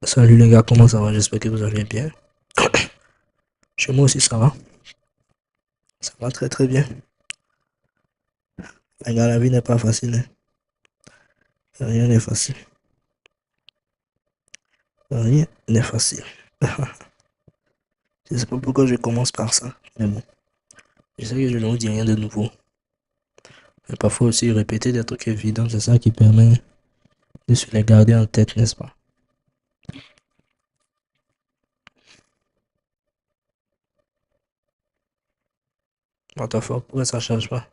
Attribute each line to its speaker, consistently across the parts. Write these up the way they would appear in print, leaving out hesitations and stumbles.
Speaker 1: Salut les gars, comment ça va? J'espère que vous allez bien. Chez moi aussi ça va. Ça va très très bien. Les gars, la vie n'est pas facile, hein. Rien n'est facile. Rien n'est facile. Je sais pas pourquoi je commence par ça. Mais bon, je sais que je ne vous dis rien de nouveau. Mais parfois aussi répéter des trucs évidents, c'est ça qui permet de se les garder en tête, n'est-ce pas? What the fuck, pourquoi ça change pas?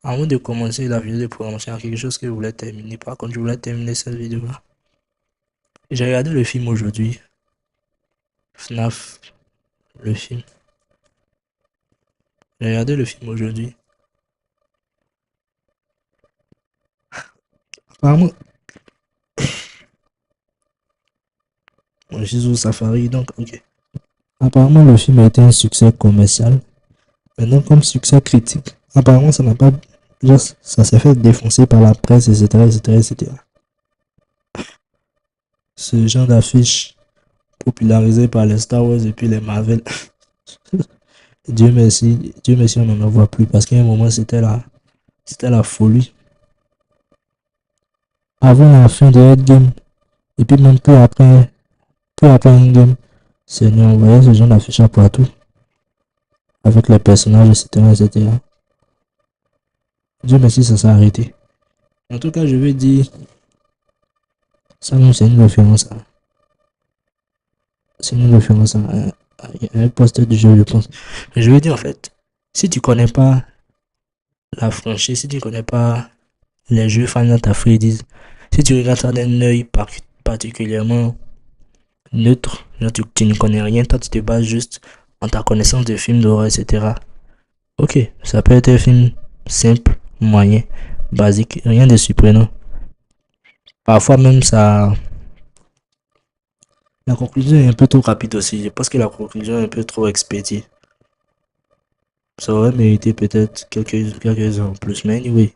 Speaker 1: Avant de commencer la vidéo de programmation, il y a quelque chose que je voulais terminer. Par contre, je voulais terminer cette vidéo-là. J'ai regardé le film aujourd'hui. FNAF, le film. J'ai regardé le film aujourd'hui. Apparemment, moi, je suis sur Safari, donc ok. Apparemment, le film a été un succès commercial. Maintenant, comme succès critique, apparemment, ça n'a pas. Genre, ça s'est fait défoncer par la presse, etc., etc., etc. Ce genre d'affiche popularisé par les Star Wars et puis les Marvel. Dieu merci, on n'en voit plus parce qu'à un moment, c'était la folie. Avant la fin de Endgame, et puis même peu après Endgame, Seigneur, on voyait ce genre d'affiche partout, avec les personnages, etc., etc. Dieu merci, ça s'est arrêté. En tout cas, je veux dire, ça même c'est une référence à, c'est une référence à un poste du jeu, je pense. Mais je veux dire, en fait, si tu connais pas la franchise, si tu connais pas les jeux Final Fantasy, si tu regardes ça d'un œil particulièrement neutre, genre tu ne connais rien, toi tu te bases juste en ta connaissance des films d'horreur, etc. Ok, ça peut être un film simple, moyen, basique, rien de surprenant. Parfois même ça, la conclusion est un peu trop rapide aussi. Je pense que la conclusion est un peu trop expédiée. Ça aurait mérité peut-être quelques heures en plus, mais anyway.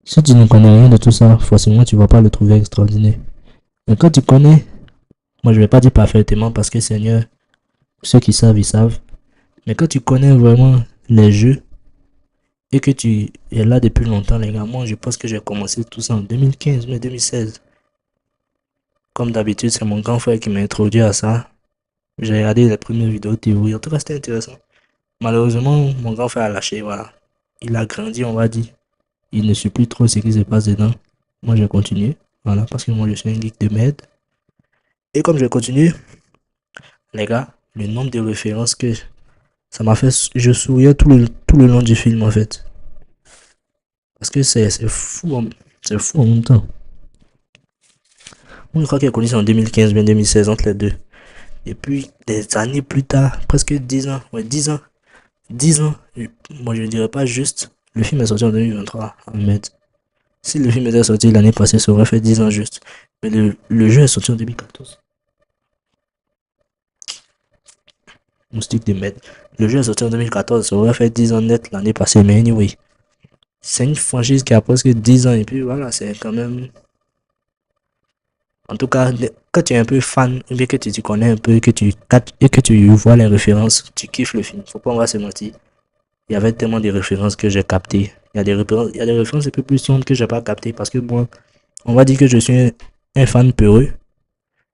Speaker 1: Si tu ne connais rien de tout ça, forcément tu vas pas le trouver extraordinaire. Mais quand tu connais, moi je vais pas dire parfaitement parce que Seigneur, ceux qui savent, ils savent. Mais quand tu connais vraiment les jeux et que tu es là depuis longtemps, les gars, moi je pense que j'ai commencé tout ça en 2015, mais 2016. Comme d'habitude, c'est mon grand frère qui m'a introduit à ça. J'ai regardé les premières vidéos théorie. En tout cas, c'était intéressant. Malheureusement, mon grand frère a lâché, voilà. Il a grandi, on va dire. Il ne suit plus trop ce qui se passe dedans. Moi, j'ai continué, voilà, parce que moi, je suis un geek de merde. Et comme je continue, les gars, le nombre de références que ça m'a fait, je souriais tout le long du film, en fait. Parce que c'est fou en même temps. Moi, je crois qu'il a connu ça en 2015, bien 2016, entre les deux. Et puis, des années plus tard, presque 10 ans, ouais, 10 ans, 10 ans, moi, je ne dirais pas juste, le film est sorti en 2023, en mai. Si le film était sorti l'année passée, ça aurait fait 10 ans juste. Mais le jeu est sorti en 2014. Moustique de merde. Le jeu est sorti en 2014, ça aurait fait 10 ans net l'année passée. Mais anyway, c'est une franchise qui a presque 10 ans. Et puis voilà, c'est quand même. En tout cas, quand tu es un peu fan, ou bien que tu connais un peu, et que tu vois les références, tu kiffes le film. Faut pas, on va se mentir. Il y avait tellement de références que j'ai captées. Il y a des références un peu plus sombres que j'ai pas captées parce que moi, on va dire que je suis un fan peureux.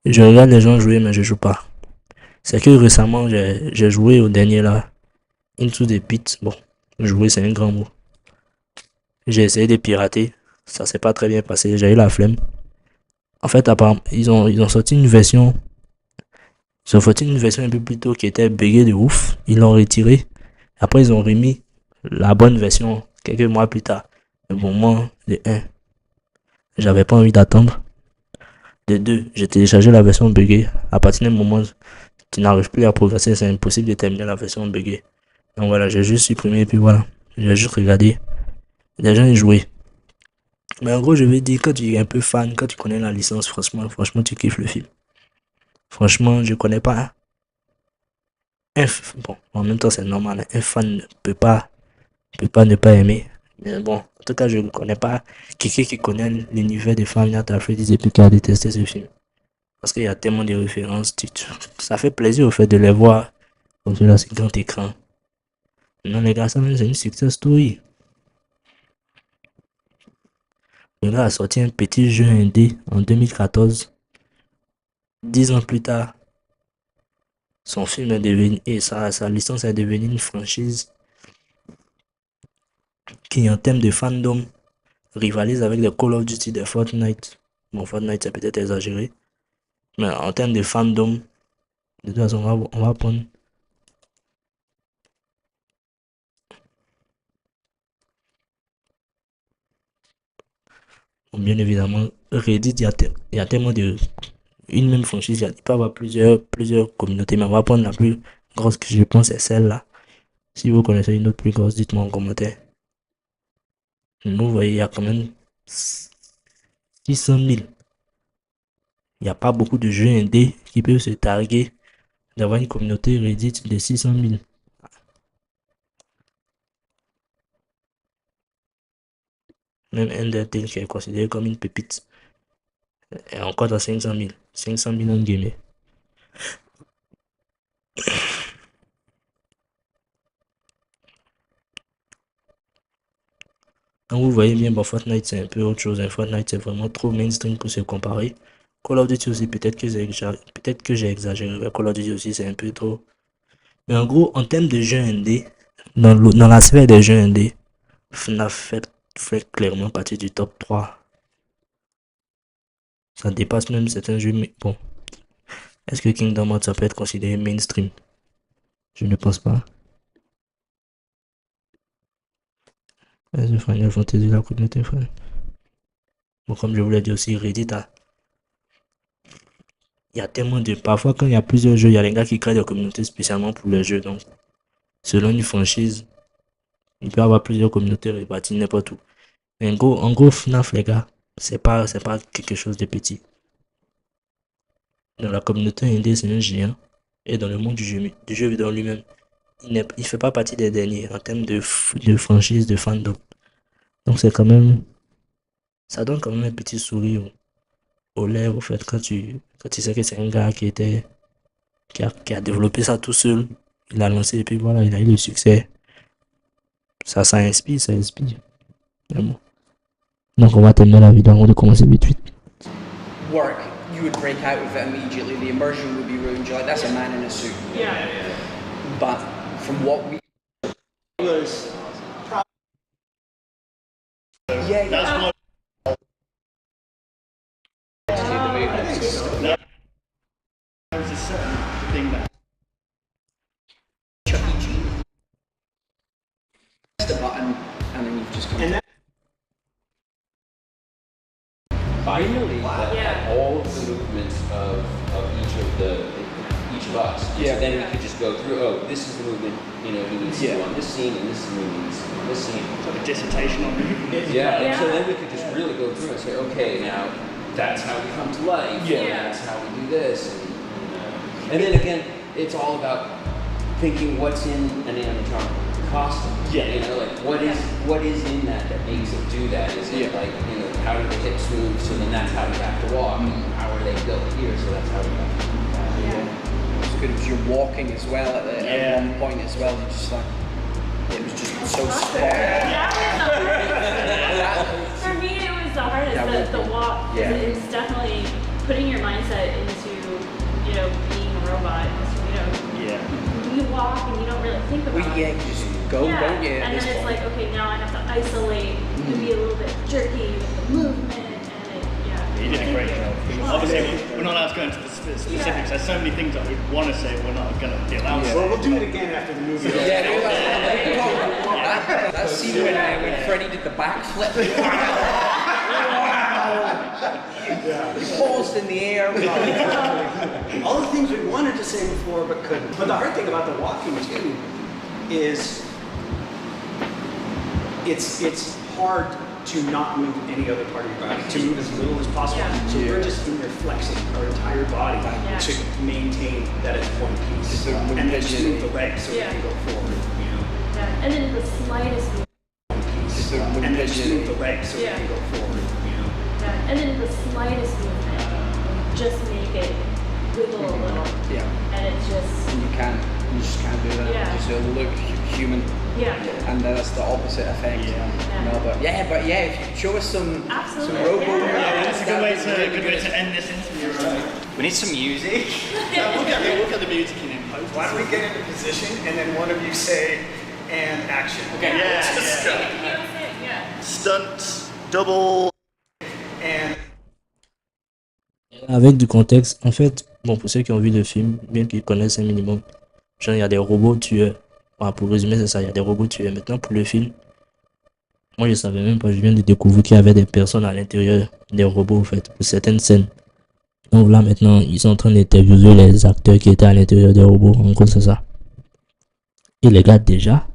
Speaker 1: Je regarde les gens jouer, mais je joue pas. C'est que récemment, j'ai joué au dernier là, Into the Pit. Bon, jouer, c'est un grand mot. J'ai essayé de pirater. Ça s'est pas très bien passé. J'ai eu la flemme. En fait, apparemment, ils ont sorti une version. Ils ont sorti une version un peu plus tôt qui était buggée de ouf. Ils l'ont retiré. Après, ils ont remis la bonne version quelques mois plus tard. Mais bon, moi, de un, j'avais pas envie d'attendre. De deux, j'ai téléchargé la version buggée. À partir d'un moment, tu n'arrives plus à progresser. C'est impossible de terminer la version buggée. Donc voilà, j'ai juste supprimé et puis voilà. J'ai juste regardé. Les gens y jouaient. Mais en gros, je vais dire, quand tu es un peu fan, quand tu connais la licence, franchement, tu kiffes le film. Franchement, je connais pas. Bon, en même temps, c'est normal, hein. Un fan ne peut pas ne pas aimer. Mais bon, en tout cas, je ne connais pas quelqu'un qui connaît l'univers des Five Nights at Freddy's et puis qui a détesté ce film. Parce qu'il y a tellement de références, ça fait plaisir au fait de les voir comme cela sur grand écran. Non, les gars, ça même, c'est une success story. Le gars a sorti un petit jeu indé en 2014. 10 ans plus tard, son film est devenu, et sa licence est devenue une franchise qui, en termes de fandom, rivalise avec les Call of Duty de Fortnite. Bon, Fortnite, c'est peut-être exagéré. Mais en termes de fandom, de toute façon, on va prendre. Bon, bien évidemment, Reddit, il y a tellement de. Une même franchise, il peut y avoir plusieurs communautés, mais on va prendre la plus grosse que je pense, c'est celle-là. Si vous connaissez une autre plus grosse, dites-moi en commentaire. Vous voyez, il y a quand même 600 000. Il n'y a pas beaucoup de jeux indés qui peuvent se targuer d'avoir une communauté Reddit de 600 000. Même Undertale qui est considéré comme une pépite est encore dans 500 000. 500 000 en guillemets. Donc vous voyez bien, bon, Fortnite c'est un peu autre chose. Fortnite c'est vraiment trop mainstream pour se comparer. Call of Duty aussi, peut-être que j'ai exagéré. Call of Duty aussi c'est un peu trop. Mais en gros, en termes de jeux indés, dans la sphère des jeux indés, FNAF fait clairement partie du top 3. Ça dépasse même certains jeux, mais bon. Est-ce que Kingdom Hearts ça peut être considéré mainstream? Je ne pense pas. Est-ce que Final Fantasy la communauté fan? Bon, comme je vous l'ai dit aussi, Reddit, il y a tellement de. Parfois, quand il y a plusieurs jeux, il y a des gars qui créent des communautés spécialement pour les jeux. Donc, selon une franchise, il peut y avoir plusieurs communautés réparties n'importe où. Mais en gros, FNAF, les gars, c'est pas quelque chose de petit. Dans la communauté indé, c'est un géant. Et dans le monde du jeu vidéo lui-même, il fait pas partie des derniers en termes de franchise, de fandom. Donc, c'est quand même. Ça donne quand même un petit sourire aux lèvres, au fait, quand tu sais que c'est un gars qui a développé ça tout seul. Il a lancé et puis voilà, il a eu le succès. Ça inspire, ça inspire. Vraiment. Donc, on va terminer la vidéo avant de commencer vite vite.
Speaker 2: Work, you would break out of it immediately. The immersion would be ruined. You're like, that's a man in a suit.
Speaker 3: Yeah.
Speaker 2: But from what we
Speaker 3: Was
Speaker 2: yeah,
Speaker 3: that's
Speaker 2: yeah.
Speaker 3: what
Speaker 2: To do the movements.
Speaker 3: that was a certain thing that
Speaker 2: Chuck E. Cheese. Press the button, and then you've just come.
Speaker 3: And
Speaker 2: to
Speaker 4: Finally, that
Speaker 3: Yeah.
Speaker 4: all of the movements of each of us.
Speaker 2: Yeah.
Speaker 4: So then we could just go through. Oh, this is the movement. He needs to do
Speaker 2: Yeah.
Speaker 4: on this scene, and this is the movement he needs to do on this scene.
Speaker 3: sort of dissertation on it.
Speaker 4: Yeah. And so
Speaker 3: Yeah.
Speaker 4: then we could just really go through and say, okay, now that's how we come to life.
Speaker 2: Yeah.
Speaker 4: And that's how we do this. And then again, it's all about thinking what's in an animatronic costume.
Speaker 3: Yeah.
Speaker 4: Like what is in that makes it do that? Is it
Speaker 2: Yeah.
Speaker 4: like how do the hips move? So then that's how you have to walk. And how are they built here? So that's how you have to do that.
Speaker 2: It's good because you're walking as well at
Speaker 3: Yeah.
Speaker 2: one point as well. You just like it was just so spot.
Speaker 5: For me, it was the hardest,
Speaker 2: Yeah,
Speaker 5: the walk. 'Cause
Speaker 2: yeah.
Speaker 5: It's definitely putting your mindset into, being a robot.
Speaker 3: Yeah.
Speaker 5: You walk and you don't really think about
Speaker 2: Well, yeah,
Speaker 5: it.
Speaker 2: you just go,
Speaker 5: Yeah,
Speaker 2: don't you? At
Speaker 5: and
Speaker 2: this
Speaker 5: then it's
Speaker 2: point.
Speaker 5: like, okay, now I have to isolate and be a little bit jerky with the movement, and
Speaker 3: You did a great job. Obviously, we're not allowed to go into the specifics.
Speaker 5: Yeah.
Speaker 3: There's so many things that we want to say, we're not going to be allowed to.
Speaker 2: Well,
Speaker 3: We'll do it again after the movie.
Speaker 2: Yeah, that scene when Freddy did the backflip. He paused in the air.
Speaker 6: All the things we wanted to say before but couldn't. But the hard thing about the walking too is it's hard to not move any other part of your body, to move as little as possible. So we're just in there flexing our entire body to maintain that it's one piece. And then just move the legs so we can go forward, you know.
Speaker 5: And then the slightest movement.
Speaker 6: And then just move the legs so we can go forward, you know.
Speaker 5: And then the slightest movement, just make it wiggle a little.
Speaker 2: Yeah.
Speaker 5: And it's just.
Speaker 2: And you just can't do that.
Speaker 5: Yeah.
Speaker 2: Just it'll look human.
Speaker 5: Yeah.
Speaker 2: And that's the opposite effect.
Speaker 5: Yeah.
Speaker 2: No, but if you could show us some
Speaker 5: Absolutely.
Speaker 2: robo.
Speaker 5: Yeah.
Speaker 3: That's a good way to end this interview. We need some music. We'll get the music in post.
Speaker 6: Why don't we get into position and then one of you say, and action.
Speaker 3: Okay.
Speaker 5: Yeah.
Speaker 3: Stunt, double.
Speaker 6: And
Speaker 1: Avec du contexte, en fait, bon, pour ceux qui ont vu le film, bien qu'ils connaissent un minimum, genre il y a des robots tueurs. Enfin, pour résumer, c'est ça, il y a des robots tueurs. Maintenant, pour le film, moi je savais même pas, je viens de découvrir qu'il y avait des personnes à l'intérieur des robots, en fait, pour certaines scènes. Donc là, maintenant, ils sont en train d'interviewer les acteurs qui étaient à l'intérieur des robots, en gros, c'est ça. Et les gars, déjà,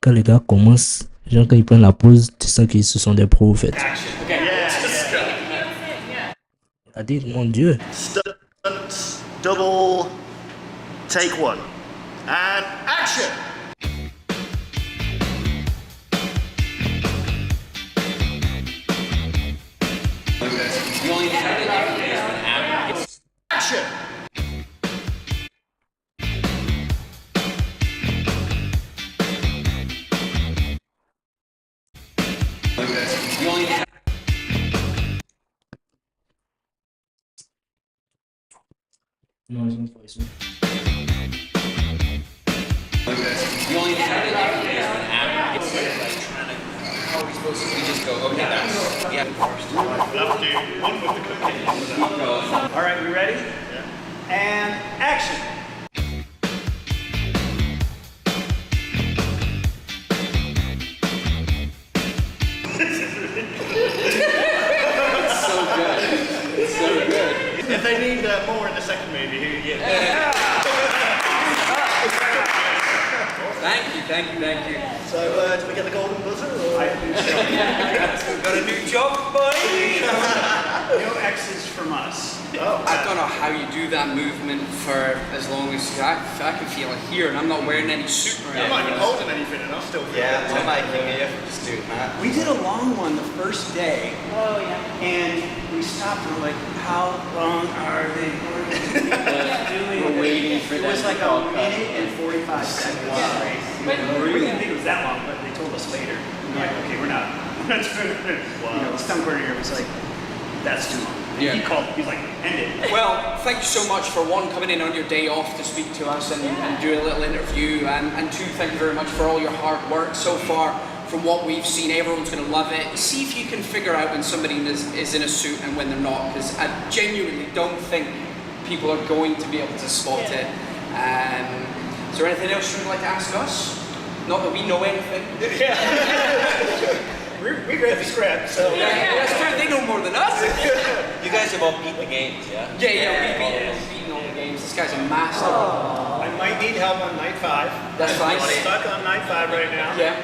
Speaker 1: quand les gars commencent, genre quand ils prennent la pause, tu sens qu'ils se sont des pros, en fait.
Speaker 6: action.
Speaker 1: Il a dit, mon Dieu.
Speaker 3: Stunt, double, take one. And action!
Speaker 4: You only have to
Speaker 3: Action!
Speaker 4: you only have
Speaker 1: Non, ils ont pas, ils ont-
Speaker 4: you only have how are we supposed to we just go, okay, that's
Speaker 3: We'll have to do one with the cooking.
Speaker 6: All right, you ready? And action.
Speaker 3: If they need more in the second movie,
Speaker 4: Thank you.
Speaker 3: So, do we get the golden buzzer? Or?
Speaker 2: Got a new job, buddy.
Speaker 6: No X's from us.
Speaker 2: I don't know how you do that movement for as long as I can feel it here, and I'm not wearing any suit or
Speaker 3: I'm not even
Speaker 2: anything.
Speaker 3: holding anything and I'm still
Speaker 2: Just do that.
Speaker 6: We did a long one the first day,
Speaker 5: Oh, yeah.
Speaker 6: and we stopped and we're like, how long are they doing?
Speaker 4: We're waiting for
Speaker 6: It
Speaker 4: them
Speaker 6: was
Speaker 4: to
Speaker 6: like a
Speaker 4: call
Speaker 6: minute and 45 seconds. Right? We didn't think it was that long, but they told us later. And we're like, okay, we're not doing it. You know, the stunt coordinator was like, that's too long. And
Speaker 2: Yeah.
Speaker 6: he called, he was like, end it.
Speaker 2: Well, thank you so much for one, coming in on your day off to speak to us and do a little interview, and two, thank you very much for all your hard work so far. From what we've seen, everyone's going to love it. See if you can figure out when somebody is in a suit and when they're not, because I genuinely don't think people are going to be able to spot it. Is there anything else you'd like to ask us? Not that we know anything.
Speaker 6: We read the script, so.
Speaker 2: That's true, they know more than us.
Speaker 4: You guys have all beat the games, yeah?
Speaker 2: We've beaten all the games. This guy's a master.
Speaker 6: I might need help on night 5.
Speaker 2: That's fine.
Speaker 6: I'm stuck on night 5 right now.
Speaker 2: Yeah.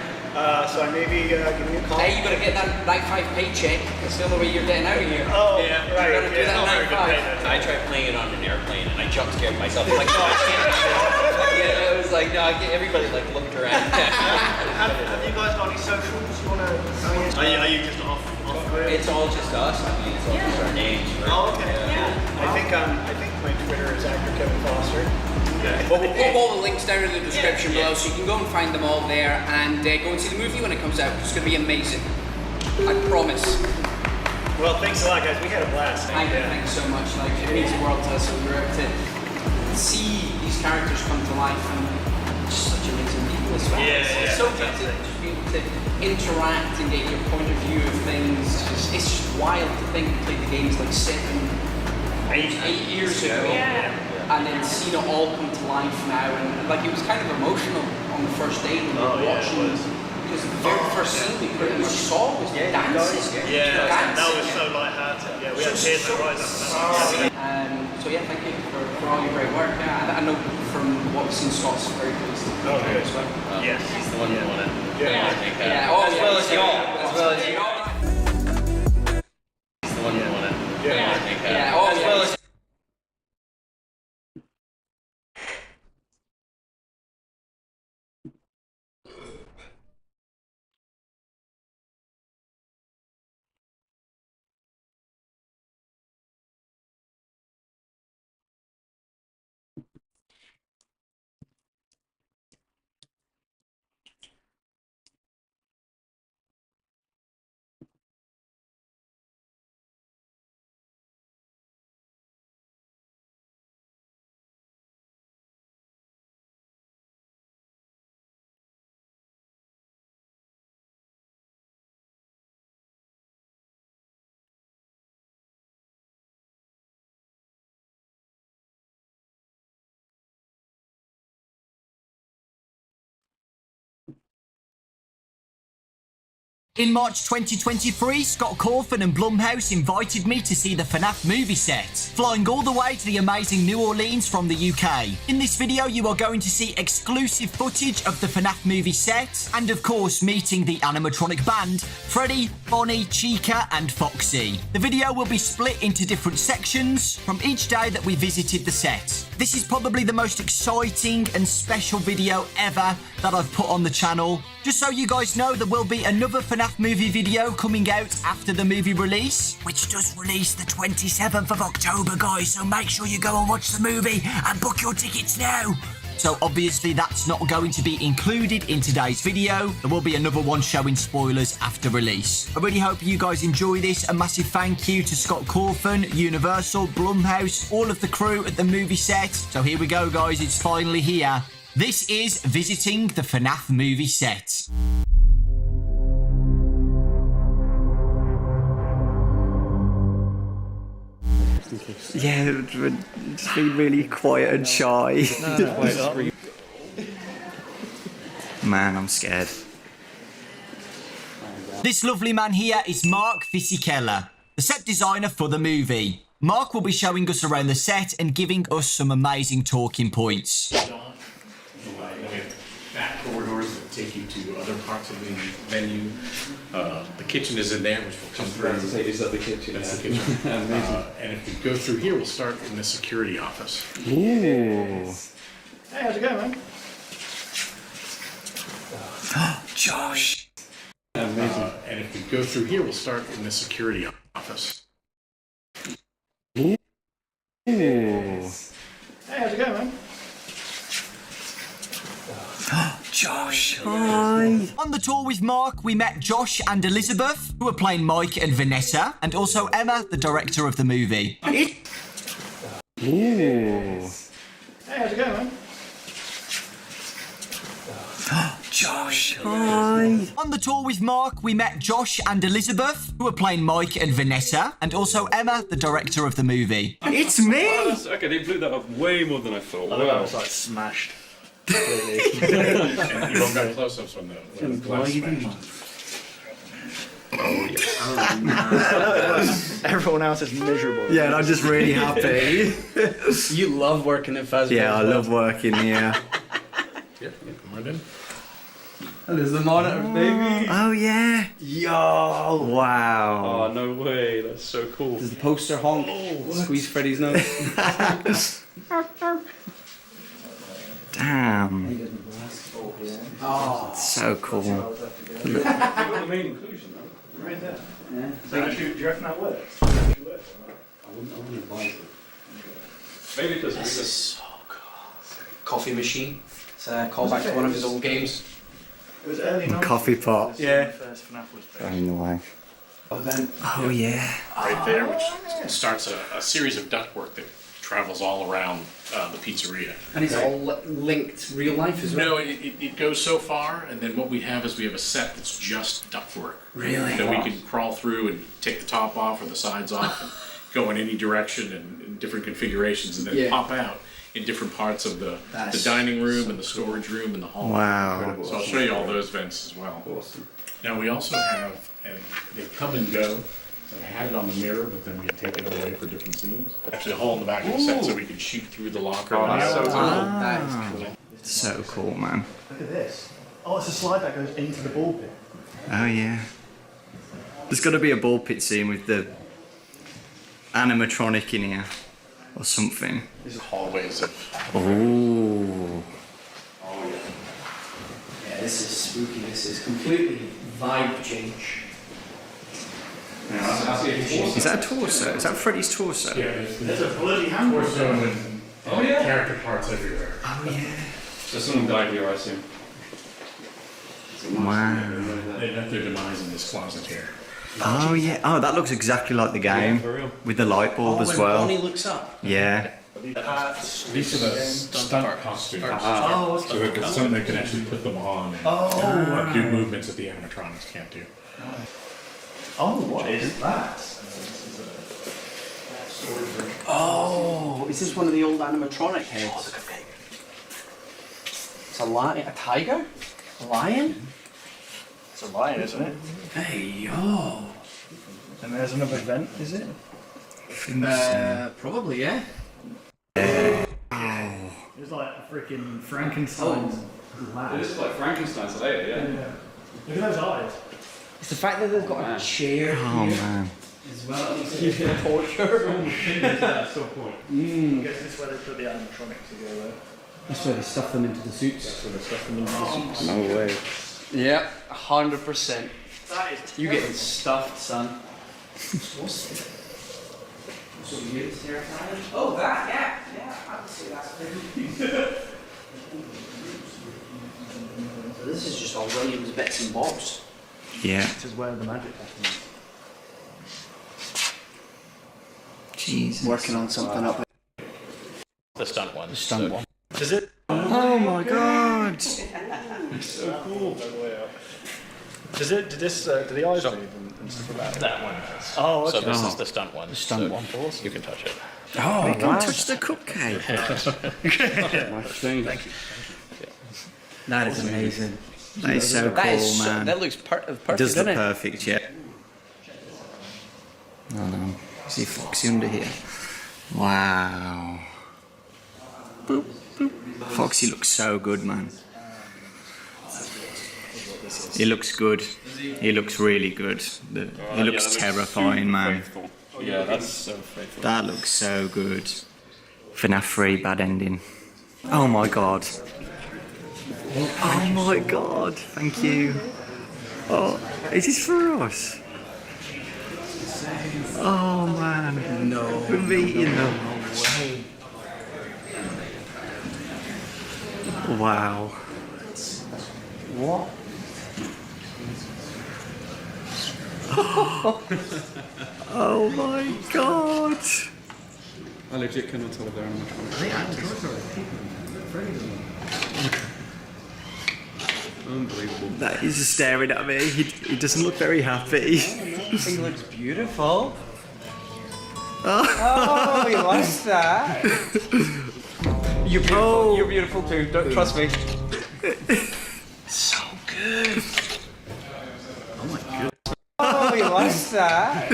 Speaker 6: So I may be giving you a call.
Speaker 2: Hey, you gotta get that night 5 paycheck. That's the only way you're getting out of here.
Speaker 6: Oh,
Speaker 4: Yeah.
Speaker 6: right.
Speaker 2: You gotta do that night 5.
Speaker 4: I tried playing it on an airplane and I jump scared myself. I'm like, no, I can't. Yeah, it was like, no, I can't. Everybody like looked around.
Speaker 3: Have you guys got any socials you want to? Are you just off grid?
Speaker 4: It's all just us. I mean, it's all just our names. Right?
Speaker 3: Oh, okay.
Speaker 6: I think my Twitter is actor Kevin Foster.
Speaker 2: Well, we'll put all the links down in the description below, so you can go and find them all there, and go and see the movie when it comes out. It's gonna be amazing. I promise.
Speaker 6: Well, thanks a lot, guys. We had a blast.
Speaker 2: Thank you so much. Like, it means the world to us, and we're able to see these characters come to life, and just such amazing people as well. It's so good to just be able to interact and get your point of view of things. It's just wild to think we played the games like 8 years ago. And then seeing it all come to life now, and like it was kind of emotional on the first day when we were watching. Because the very first scene we pretty much saw was the dancing.
Speaker 3: Yeah, that was so lighthearted. Yeah, we had tears in our eyes after that.
Speaker 2: So yeah, thank you for all your great work. Yeah, I know from what's in Scott's very pleased.
Speaker 6: Oh, good.
Speaker 2: As well.
Speaker 3: Yes, he's the one who won it.
Speaker 2: Yeah.
Speaker 3: As well as y'all. As well as y'all. He's the one who won it.
Speaker 2: Yeah.
Speaker 3: As well as
Speaker 7: In March 2023, Scott Cawthon and Blumhouse invited me to see the FNAF movie set, flying all the way to the amazing New Orleans from the UK. In this video, you are going to see exclusive footage of the FNAF movie set, and of course, meeting the animatronic band, Freddy, Bonnie, Chica, and Foxy. The video will be split into different sections from each day that we visited the set. This is probably the most exciting and special video ever that I've put on the channel. Just so you guys know, there will be another FNAF movie video coming out after the movie release, which does release the 27th of October, guys, so make sure you go and watch the movie and book your tickets now. So obviously that's not going to be included in today's video. There will be another one showing spoilers after release. I really hope you guys enjoy this. A massive thank you to Scott Cawthon, Universal, Blumhouse, all of the crew at the movie set. So here we go, guys, it's finally here. This is visiting the FNAF movie set.
Speaker 8: Yeah, just be really quiet and shy. Man, I'm scared.
Speaker 7: This lovely man here is Mark Fisichella, the set designer for the movie. Mark will be showing us around the set and giving us some amazing talking points.
Speaker 9: Back corridors that take you to other parts of the venue. The kitchen is in there, which will come through.
Speaker 4: Is that the kitchen?
Speaker 9: That's the kitchen. And if we go through here, we'll start in the security office.
Speaker 8: Ooh.
Speaker 6: Hey, how's it going, man?
Speaker 8: Josh.
Speaker 9: And if we go through here, we'll start in the security office.
Speaker 8: Ooh.
Speaker 6: Hey, how's it going, man?
Speaker 8: Josh, hi.
Speaker 7: On the tour with Mark, we met Josh and Elizabeth, who are playing Mike and Vanessa, and also Emma, the director of the movie.
Speaker 8: Ooh.
Speaker 6: Hey, how's it going, man?
Speaker 8: Josh, hi.
Speaker 7: On the tour with Mark, we met Josh and Elizabeth, who are playing Mike and Vanessa, and also Emma, the director of the movie.
Speaker 8: It's me.
Speaker 10: Okay, they blew that up way more than I thought.
Speaker 6: Wow. It's like smashed.
Speaker 9: And you've all got close-ups from the glass smash.
Speaker 6: Everyone else is miserable.
Speaker 8: Yeah, and I'm just really happy.
Speaker 4: You love working at Fazbear.
Speaker 8: Yeah, I love working here.
Speaker 9: Yeah, come right in.
Speaker 4: And there's the monitor, baby.
Speaker 8: Oh, yeah.
Speaker 4: Yo.
Speaker 8: Wow.
Speaker 10: Oh, no way. That's so cool.
Speaker 4: There's the poster honk. Squeeze Freddy's nose.
Speaker 8: Damn.
Speaker 4: Oh.
Speaker 8: So cool.
Speaker 10: You got the main inclusion, though.
Speaker 6: Right there. Yeah. So do you reckon that works?
Speaker 4: I wouldn't advise it.
Speaker 10: Maybe it doesn't.
Speaker 2: This is so cool. Coffee machine. It's a callback to one of his old games.
Speaker 6: It was early
Speaker 8: Coffee pot.
Speaker 6: Yeah. First FNAF was based.
Speaker 8: Going away. Oh, yeah.
Speaker 9: Right there, which starts a series of ductwork that travels all around the pizzeria.
Speaker 2: And it's all linked real life as well.
Speaker 9: No, it goes so far, and then what we have is we have a set that's just ductwork.
Speaker 8: Really?
Speaker 9: That we can crawl through and take the top off or the sides off and go in any direction and in different configurations, and then pop out in different parts of the dining room and the storage room and the hall.
Speaker 8: Wow.
Speaker 9: So I'll show you all those vents as well.
Speaker 4: Awesome.
Speaker 9: Now we also have, and they come and go, So I had it on the mirror, but then we had taken it away for different scenes. Actually, a hole in the back of the set so we could shoot through the locker.
Speaker 3: Oh, that's so cool.
Speaker 4: That is cool.
Speaker 8: So cool, man.
Speaker 6: Look at this. Oh, it's a slide that goes into the ball pit.
Speaker 8: Oh yeah. There's got to be a ball pit scene with the animatronic in here or something.
Speaker 9: These are hallways of.
Speaker 8: Oh.
Speaker 4: Yeah, this is spooky. This is completely vibe change.
Speaker 8: Is that a torso? Is that Freddy's torso?
Speaker 9: Yeah, there's a bloody torso and character parts everywhere.
Speaker 8: Oh yeah.
Speaker 10: So someone died here, I assume.
Speaker 8: Wow.
Speaker 9: They met their demise in this closet here.
Speaker 8: Oh yeah. Oh, that looks exactly like the game
Speaker 10: for real.
Speaker 8: with the light bulb as
Speaker 4: When
Speaker 8: well.
Speaker 4: Bonnie looks up.
Speaker 8: Yeah.
Speaker 9: These are the stunt costumes.
Speaker 4: Oh, okay.
Speaker 9: So there's something that can actually put them on and do movements that the animatronics can't do.
Speaker 6: Oh, what is that?
Speaker 4: Oh, is this one of the old animatronic heads? It's a lion, a tiger? A lion?
Speaker 3: It's a lion, isn't it?
Speaker 4: Hey, yo.
Speaker 6: And there's another vent, is it?
Speaker 4: Probably, yeah.
Speaker 6: It's like a freaking Frankenstein's lab.
Speaker 10: It is like Frankenstein's later, yeah.
Speaker 6: Look at those eyes.
Speaker 4: It's the fact that they've got a chair
Speaker 8: Oh
Speaker 4: here
Speaker 8: man.
Speaker 4: as well. It's a torture.
Speaker 10: That's the point.
Speaker 6: I guess this is where they put the animatronics together.
Speaker 4: That's where they stuff them into the suits.
Speaker 6: So they stuff them into the suits.
Speaker 8: No way.
Speaker 4: Yeah, 100%.
Speaker 6: That is
Speaker 4: You getting stuffed, son. Oh, that, yeah, I can see that. So this is just all Williams bits and bobs.
Speaker 8: Yeah.
Speaker 6: This is where the magic happens.
Speaker 8: Jesus.
Speaker 6: Working on something up.
Speaker 3: The stunt one.
Speaker 4: Stunt one.
Speaker 6: Is it?
Speaker 8: Oh my god.
Speaker 10: So cool.
Speaker 6: Does it? Did the eyes move and stuff like that?
Speaker 3: That one does.
Speaker 6: Oh, okay.
Speaker 3: So this is the stunt one. The
Speaker 4: stunt one.
Speaker 3: You can touch it.
Speaker 8: Oh, you can't touch the cupcake.
Speaker 4: Thank you. That is amazing.
Speaker 8: That is so
Speaker 4: That is
Speaker 8: cool,
Speaker 4: so,
Speaker 8: man.
Speaker 4: that looks perfect,
Speaker 8: It does
Speaker 4: doesn't
Speaker 8: look
Speaker 4: it?
Speaker 8: perfect, yeah. Oh no. See Foxy under here. Wow. Boop, boop. Foxy looks so good, man. He looks good. He looks really good. He looks terrifying, man.
Speaker 10: Yeah, that's so faithful.
Speaker 8: That looks so good. FNAF 3 bad ending. Oh my god. Oh my god. Thank you. Oh, is this for us? Oh man.
Speaker 4: No.
Speaker 8: We're meeting them. Wow.
Speaker 4: What?
Speaker 8: Oh my god.
Speaker 10: I legit cannot tell if they're unbelievable.
Speaker 8: That is just staring at me. He doesn't look very happy.
Speaker 4: He looks beautiful. Oh, he likes that. You're beautiful.
Speaker 8: Oh.
Speaker 4: You're beautiful too. Don't trust me. So good.
Speaker 8: Oh my god.
Speaker 4: Oh, he likes that.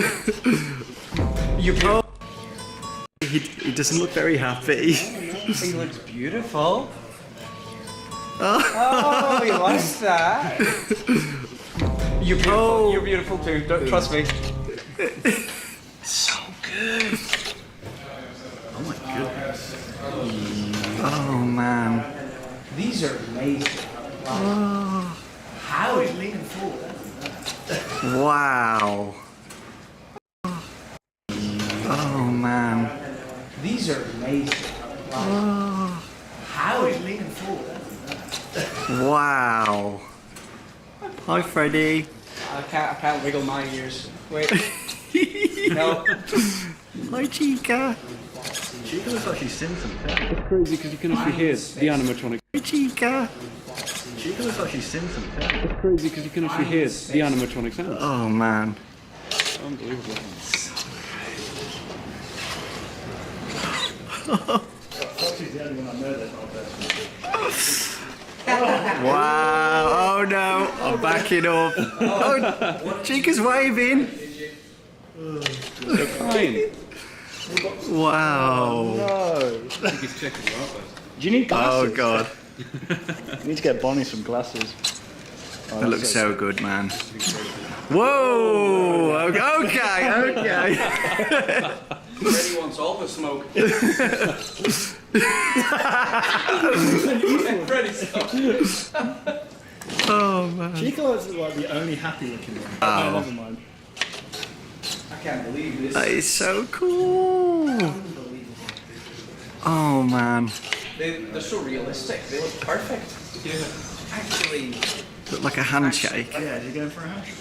Speaker 4: You're beautiful.
Speaker 8: He doesn't look very happy.
Speaker 4: He looks beautiful. Oh, he likes that. You're beautiful.
Speaker 8: Oh.
Speaker 4: You're beautiful too. Don't trust me. So good.
Speaker 8: Oh my goodness. Oh man.
Speaker 4: These are amazing.
Speaker 8: Oh.
Speaker 6: How is leaning forward?
Speaker 8: Wow. Oh man.
Speaker 4: These are amazing.
Speaker 8: Oh.
Speaker 6: How is leaning forward?
Speaker 8: Wow. Hi Freddy.
Speaker 4: I can't wiggle my ears. Wait. No.
Speaker 8: Hi Chica.
Speaker 6: Chica looks like she's seen something.
Speaker 10: It's crazy because you can actually hear the animatronic.
Speaker 8: Hi Chica.
Speaker 6: Chica looks like she's seen something.
Speaker 10: It's crazy because you can actually hear the animatronic sound.
Speaker 8: Oh man.
Speaker 10: Unbelievable.
Speaker 6: Foxy's the only one I know that's not there.
Speaker 8: Wow. Oh no. I'm backing up. Oh, Chica's waving.
Speaker 10: They're crying.
Speaker 8: Wow.
Speaker 10: He's checking you out,
Speaker 6: Do you need glasses?
Speaker 8: Oh god.
Speaker 6: You need to get Bonnie some glasses. Oh,
Speaker 8: That looks so good, man. Whoa! Okay, okay.
Speaker 2: Freddie wants all the smoke. Freddie's
Speaker 8: Oh man.
Speaker 6: Chico is like the only happy looking one.
Speaker 8: Oh.
Speaker 6: No, never mind.
Speaker 2: I can't believe this.
Speaker 8: That is so cool. Oh man.
Speaker 2: They're so realistic. They look perfect. Actually,
Speaker 8: Look like a handshake.
Speaker 6: Yeah, are you going for a handshake?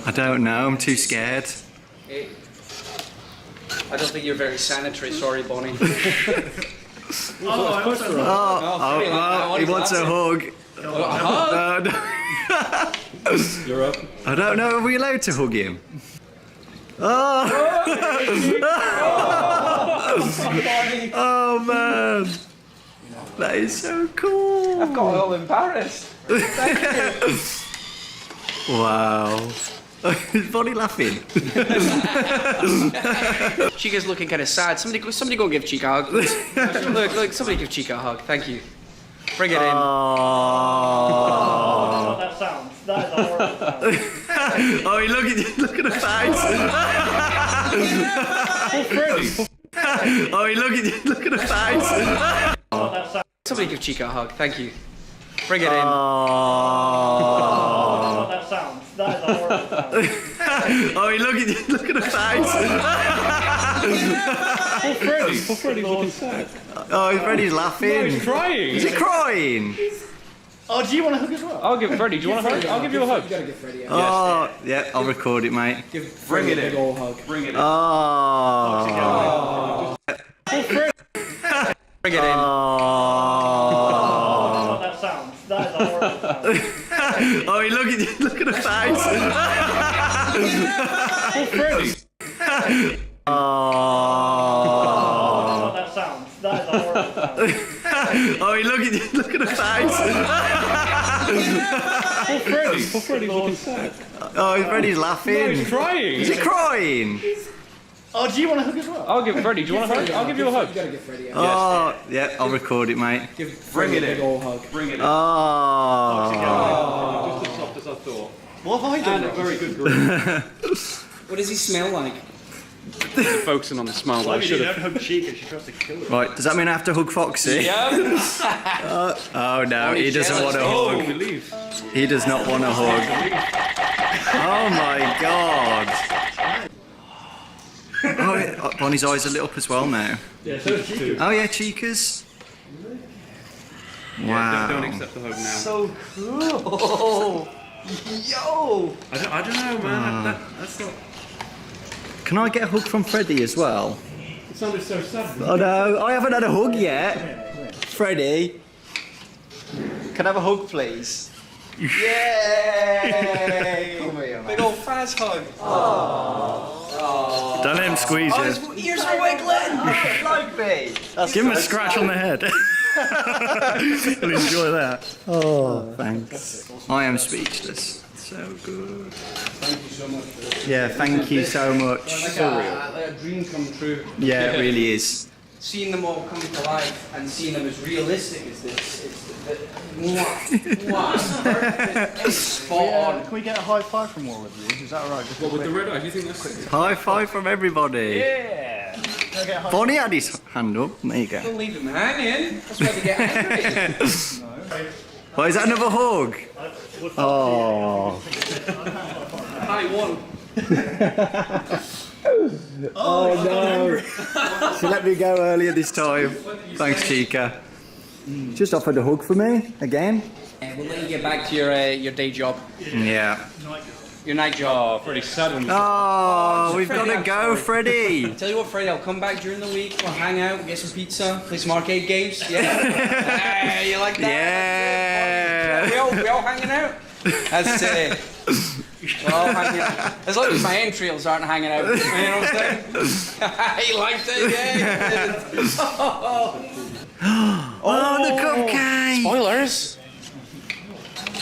Speaker 8: I don't know. I'm too scared.
Speaker 2: I don't think you're very sanitary. Sorry, Bonnie.
Speaker 8: He wants a hug. No.
Speaker 10: You're up.
Speaker 8: I don't know. Are we allowed to hug him? Oh! Oh man! That is so cool.
Speaker 2: I've got all embarrassed.
Speaker 8: Wow. Is Bonnie laughing?
Speaker 2: Chica's looking kind of sad. Somebody go give Chica a hug. Look, somebody give Chica a hug. Thank you. Bring it in.
Speaker 8: Oh.
Speaker 6: That sounds. That is a horrible sound.
Speaker 8: Oh, look at the face. Oh, look at the face.
Speaker 2: Somebody give Chica a hug. Thank you. Bring it in.
Speaker 8: Oh.
Speaker 6: That sounds. That is a horrible sound.
Speaker 8: Oh, look at the face.
Speaker 10: Freddie's looking sad.
Speaker 8: Oh, Freddie's laughing.
Speaker 10: No, he's crying.
Speaker 8: Is he crying?
Speaker 6: Oh, do you want a hug as well?
Speaker 10: I'll give Freddie. Do you want a hug? I'll give you a hug.
Speaker 2: You gotta give Freddie a hug.
Speaker 8: Oh, yeah, I'll record it, mate.
Speaker 2: Bring it in. Big old hug.
Speaker 10: Bring it in.
Speaker 8: Oh.
Speaker 2: Bring it in.
Speaker 8: Oh.
Speaker 6: That sounds. That is a horrible sound.
Speaker 8: Oh, look at the face. Oh.
Speaker 6: That sounds. That is a horrible sound.
Speaker 8: Oh, look at the face.
Speaker 10: Freddie's looking sad.
Speaker 8: Oh, Freddie's laughing.
Speaker 10: No, he's crying.
Speaker 8: Is he crying?
Speaker 6: Oh, do you want a hug as well?
Speaker 10: I'll give Freddie. Do you want a hug? I'll give you a hug.
Speaker 2: You gotta give Freddie a hug.
Speaker 8: Oh, yeah, I'll record it, mate.
Speaker 2: Bring it in. Big old hug.
Speaker 10: Bring it in.
Speaker 8: Oh.
Speaker 10: Just as soft as I thought.
Speaker 6: What have I done?
Speaker 10: And a very good grip.
Speaker 2: What does he smell like?
Speaker 10: Focusing on the smile. I
Speaker 6: You
Speaker 10: should
Speaker 6: don't
Speaker 10: have.
Speaker 6: hug Chica, she tries to kill her.
Speaker 8: Right, does that mean I have to hug Foxy?
Speaker 2: Yeah.
Speaker 8: Oh no, he doesn't want a
Speaker 10: Oh,
Speaker 8: hug.
Speaker 10: we leave.
Speaker 8: He does not want a hug. Oh my god. Oh, Bonnie's eyes are lit up as well now.
Speaker 6: Yeah, so is Chica.
Speaker 8: Oh yeah, Chica's.
Speaker 10: Yeah, don't
Speaker 8: Wow.
Speaker 10: accept the hug now.
Speaker 2: So cool. Yo.
Speaker 10: I don't know, man. That's not.
Speaker 8: Can I get a hug from Freddie as well?
Speaker 6: It sounded so sad.
Speaker 8: Oh no, I haven't had a hug yet. Freddie, can I have a hug, please?
Speaker 2: Yay. Big old fast hug.
Speaker 1: Don't let him squeeze
Speaker 2: Oh,
Speaker 1: you.
Speaker 2: his ears are wiggling. Like me.
Speaker 1: Give him a scratch on the head. He'll enjoy that.
Speaker 8: Oh, thanks. I am speechless. So good.
Speaker 2: Thank you so much for this.
Speaker 8: Yeah, thank you so much.
Speaker 2: Like a dream come true.
Speaker 8: Yeah, it really is.
Speaker 2: Seeing them all come to life and seeing them as realistic as this, it's spot on.
Speaker 6: Can we get a high five from all of you? Is that alright?
Speaker 10: What with the red eye? Do you think that's?
Speaker 8: High five from everybody.
Speaker 6: Yeah. Can I get a high
Speaker 8: Bonnie had his hand up. There you go.
Speaker 2: Don't leave them hanging. That's why they get angry.
Speaker 8: Oh, is that another hug? Oh.
Speaker 2: I won.
Speaker 8: Oh no. She let me go earlier this time. Thanks, Chica. Just offered a hug for me again.
Speaker 2: We'll let you get back to your day job,
Speaker 8: Yeah.
Speaker 2: your night job.
Speaker 10: Oh, pretty sad when you.
Speaker 8: Oh, we've got to go, Freddie.
Speaker 2: Tell you what, Freddie, I'll come back during the week. We'll hang out, get some pizza, play some arcade games. Yeah, you like that?
Speaker 8: Yeah.
Speaker 2: We all hanging out. That's we're all hanging out. As long as my entrails aren't hanging out. You know what I'm saying? You liked it, yeah.
Speaker 8: Oh, the cupcake.
Speaker 2: Spoilers.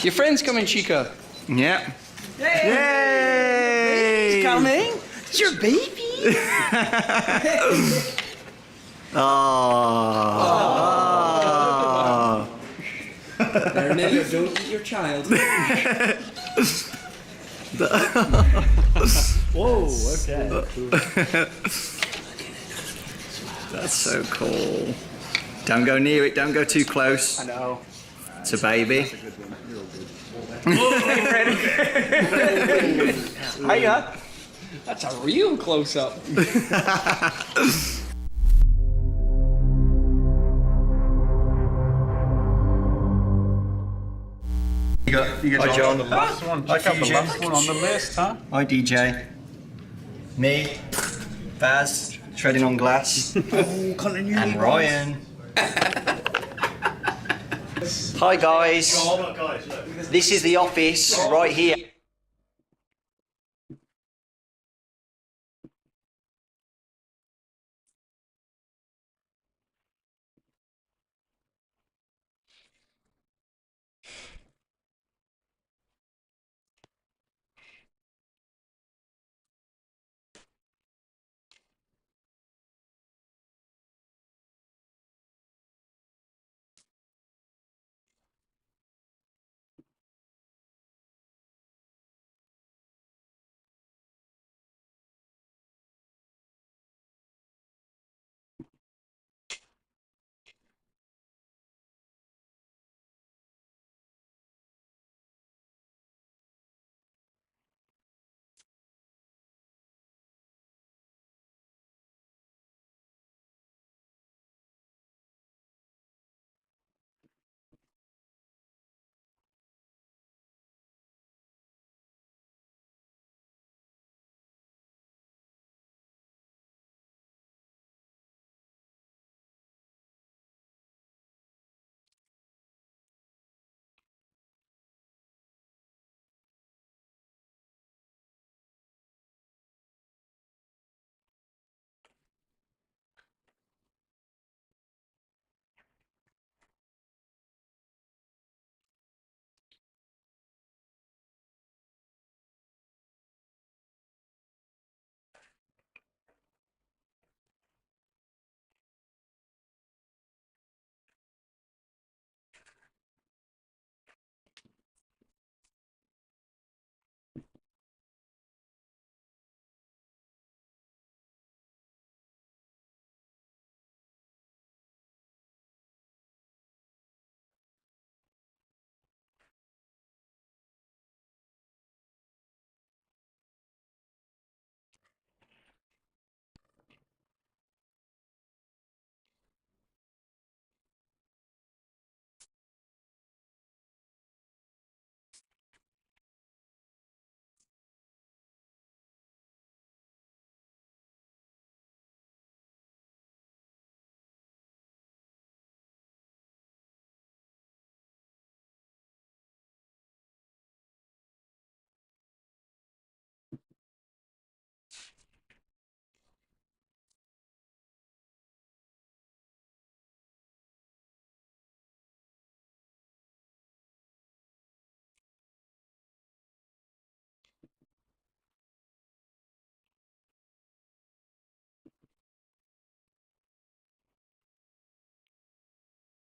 Speaker 2: Your friend's coming, Chica.
Speaker 8: Yeah.
Speaker 2: Yay!
Speaker 8: Yay.
Speaker 2: He's coming.
Speaker 3: It's your baby.
Speaker 8: Oh.
Speaker 4: Remember, don't eat your child.
Speaker 3: Whoa, okay.
Speaker 8: That's so cool. Don't go near it, don't go too close.
Speaker 6: I know.
Speaker 8: It's a baby.
Speaker 3: Hiya. That's a real close-up.
Speaker 8: Hi John.
Speaker 10: Last one. Check out the last one on the list, huh?
Speaker 8: Hi DJ. Me. Baz. Treading on glass. And Ryan. Hi guys. This is the office right here.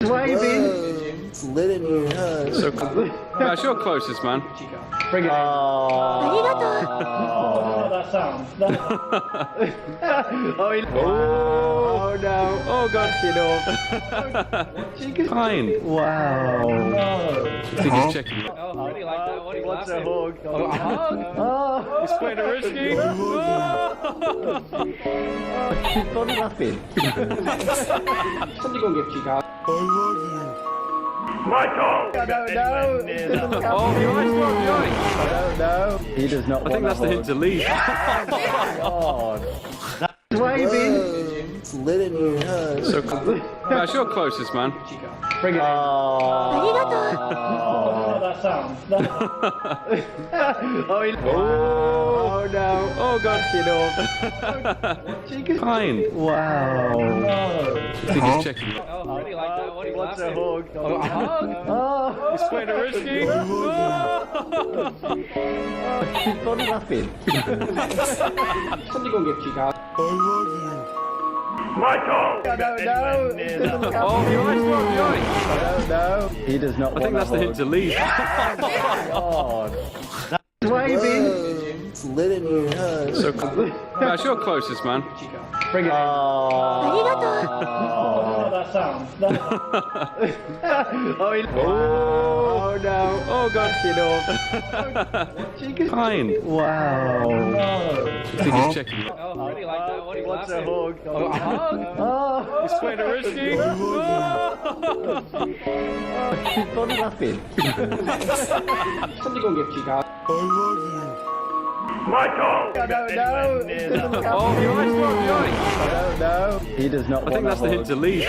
Speaker 1: It's lit in your house.
Speaker 10: So cool. That's your closest, man.
Speaker 3: Bring it in.
Speaker 6: Oh, that sounds.
Speaker 3: Oh no.
Speaker 10: Oh god. Fine.
Speaker 3: Wow.
Speaker 10: I think he's checking.
Speaker 3: Oh, really like that one. He's
Speaker 6: What's a
Speaker 3: laughing.
Speaker 6: hug?
Speaker 3: Oh, a hug?
Speaker 6: Oh.
Speaker 10: He's playing a risky.
Speaker 3: He's probably laughing. Somebody go and give Chico.
Speaker 6: Michael! I don't know.
Speaker 10: Oh, behind, behind.
Speaker 6: I don't know. He does not
Speaker 10: I think that's the hint to leave.
Speaker 6: God. That's waving.
Speaker 1: It's lit in your house.
Speaker 10: So cool. That's your closest, man.
Speaker 4: Bring it in.
Speaker 6: Oh, that sounds.
Speaker 10: Oh
Speaker 4: no.
Speaker 10: Oh god. Fine.
Speaker 4: Wow.
Speaker 10: I think he's checking.
Speaker 4: Oh, really like that. What are you
Speaker 6: What's a
Speaker 4: laughing?
Speaker 6: hug?
Speaker 4: Oh, a hug?
Speaker 10: He's playing a risky.
Speaker 4: What are you laughing? Somebody go and get Chico.
Speaker 6: Michael!
Speaker 10: Oh, behind, Stuart, behind.
Speaker 4: No. He does not
Speaker 10: I think that's the hint to leave.
Speaker 4: That's waving.
Speaker 1: It's lit in your eyes.
Speaker 10: So cool. That's your closest, man.
Speaker 4: Bring it in.
Speaker 6: Oh, that sounds.
Speaker 4: Oh no.
Speaker 10: Oh god. Fine.
Speaker 4: Wow.
Speaker 10: I think he's checking.
Speaker 4: Oh, really like that. What are you
Speaker 6: What's a
Speaker 4: laughing?
Speaker 6: hug?
Speaker 4: Oh, a hug?
Speaker 10: He's playing a risky.
Speaker 4: What are you laughing? Somebody go and get Chico.
Speaker 6: Michael!
Speaker 10: Oh, behind, Stuart, behind.
Speaker 4: No. He does not
Speaker 10: I think that's the hint to leave.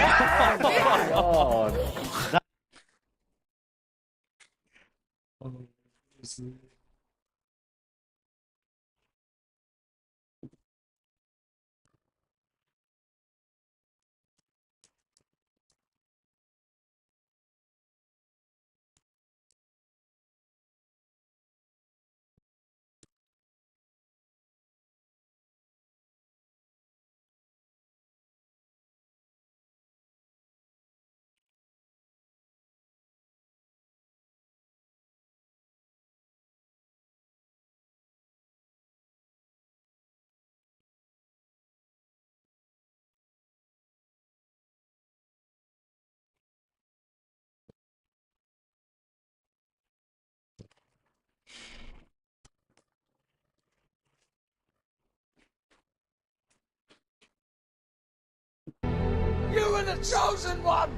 Speaker 11: You were the chosen one!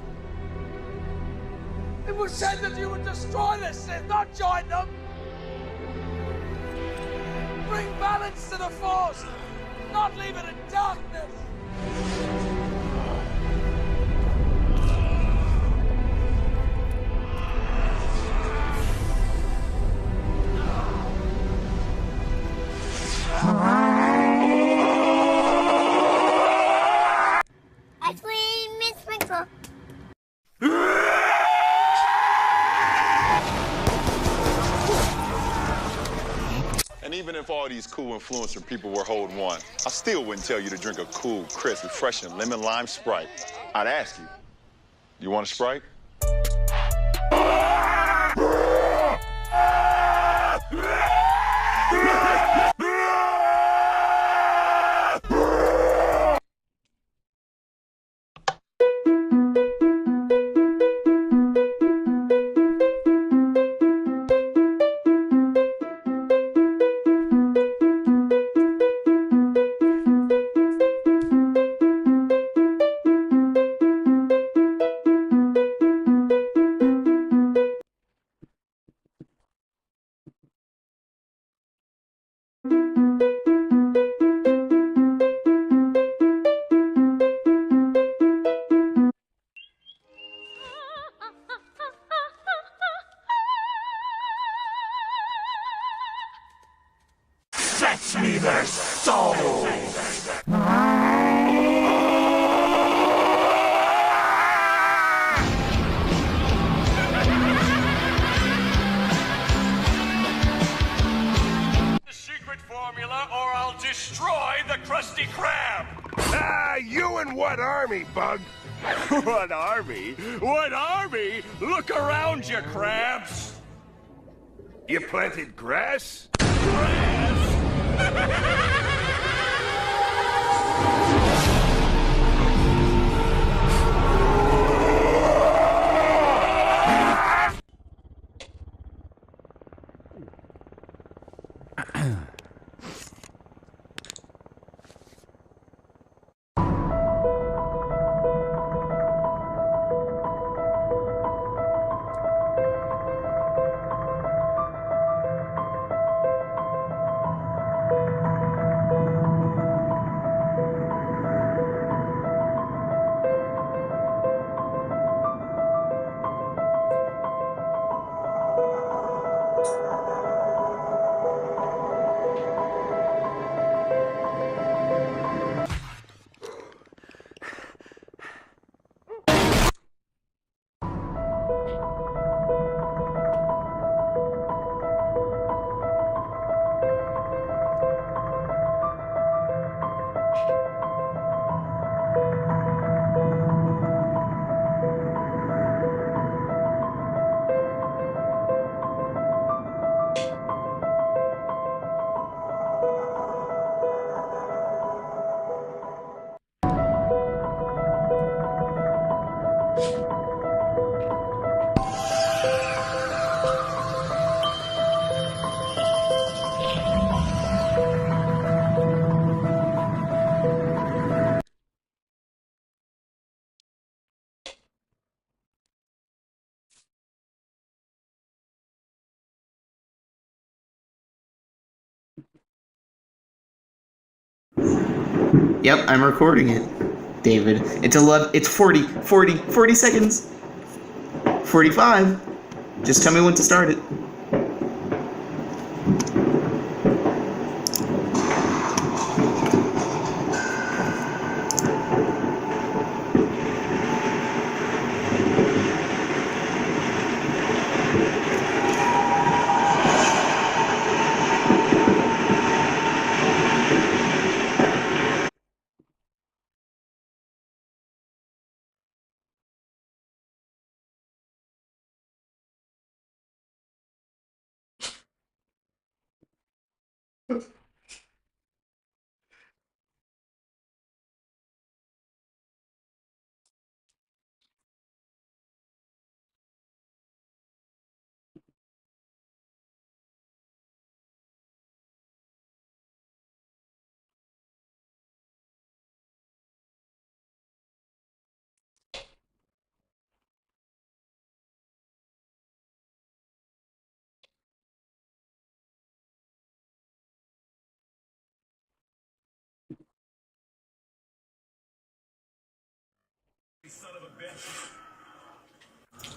Speaker 11: It was said that you would destroy the Sith, not join them! Bring balance to the Force, not leave it in darkness!
Speaker 5: Ice cream, Miss Sprinkle.
Speaker 12: And even if all these cool influencer people were holding one, I still wouldn't tell you to drink a cool, crisp, refreshing lemon lime Sprite. I'd ask you, you want a Sprite?
Speaker 11: Fetch me their souls!
Speaker 13: The secret formula, or I'll destroy the Krusty Krab!
Speaker 14: Ah, you and what army, Bug?
Speaker 13: What army? What army? Look around you, crabs!
Speaker 14: You planted grass?
Speaker 8: Yep, I'm recording it, David. It's 40 seconds. 45. Just tell me when to start it.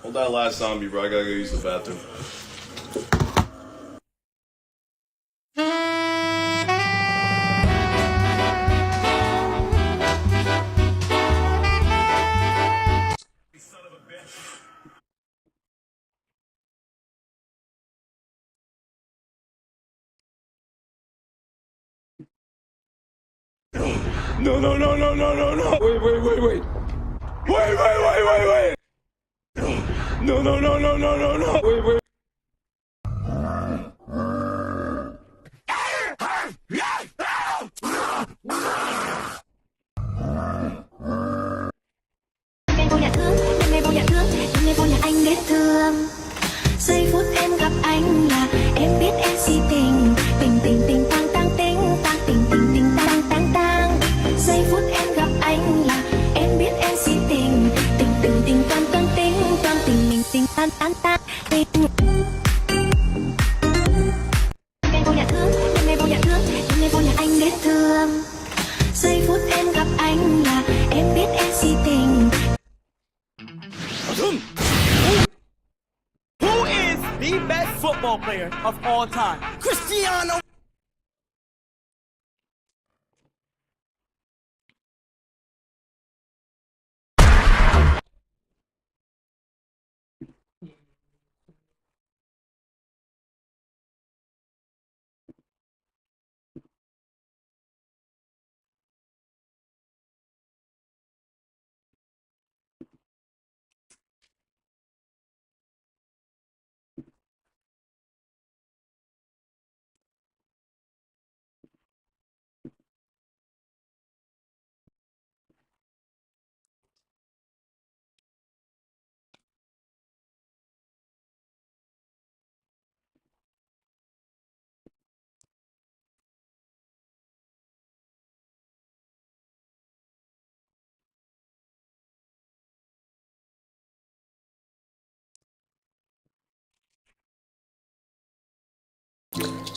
Speaker 15: Hold that last zombie, bro. I gotta go use the bathroom. No, no, no, no, no, no, no. Wait. Wait. No, no, no, no, no, no, no. Wait.
Speaker 16: Vô nhà thương, đêm nay vô nhà thương, đêm nay vô nhà anh ghét thương. Giây phút em gặp anh là em biết em si tình, tình tang tang tình, tang tình tang tang tang. Giây phút em gặp anh là em biết em si tình, tình tang tang tình, tang tình tang tang tình. Đêm vô nhà thương, đêm nay vô nhà thương, đêm nay vô nhà anh ghét thương. Giây phút em gặp anh là em biết em si tình.
Speaker 17: Who is the best football player of all time? Cristiano.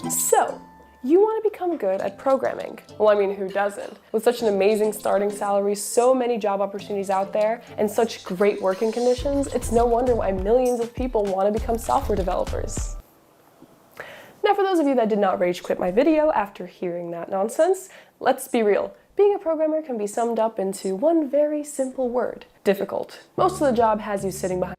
Speaker 18: So, you want to become good at programming. Well, I mean, who doesn't? With such an amazing starting salary, so many job opportunities out there, and such great working conditions, it's no wonder why millions of people want to become software developers. Now, for those of you that did not rage quit my video after hearing that nonsense, let's be real. Being a programmer can be summed up into one very simple word: difficult. Most of the job has you sitting behind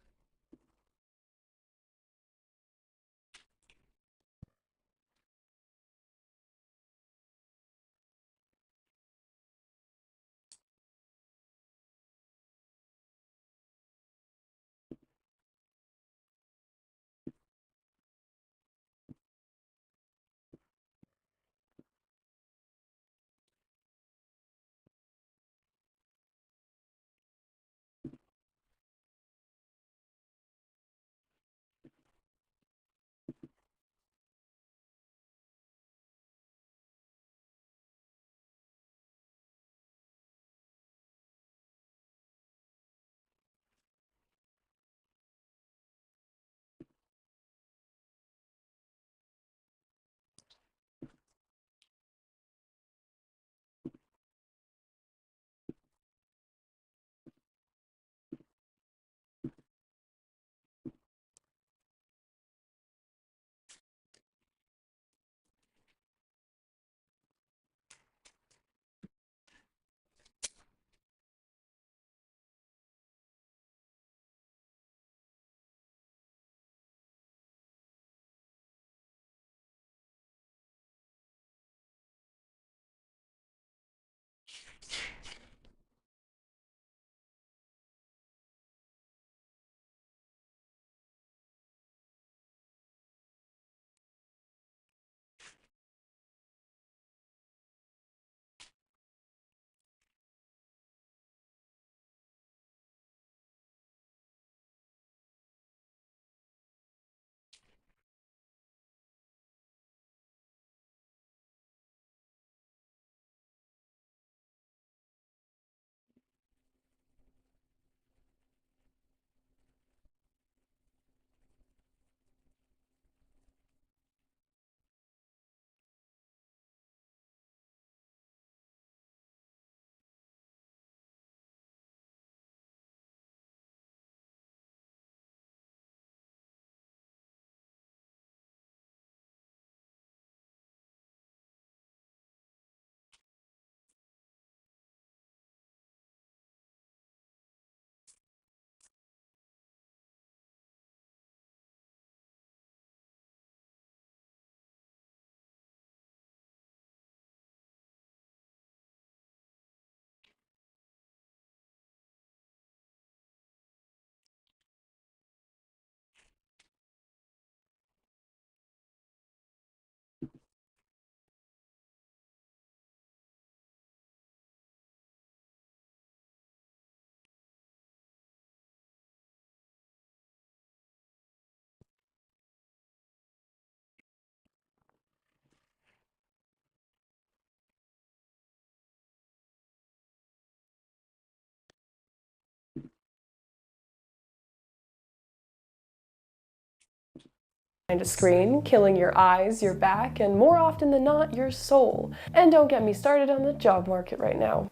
Speaker 18: Behind a screen, killing your eyes, your back, and more often than not, your soul. And don't get me started on the job market right now.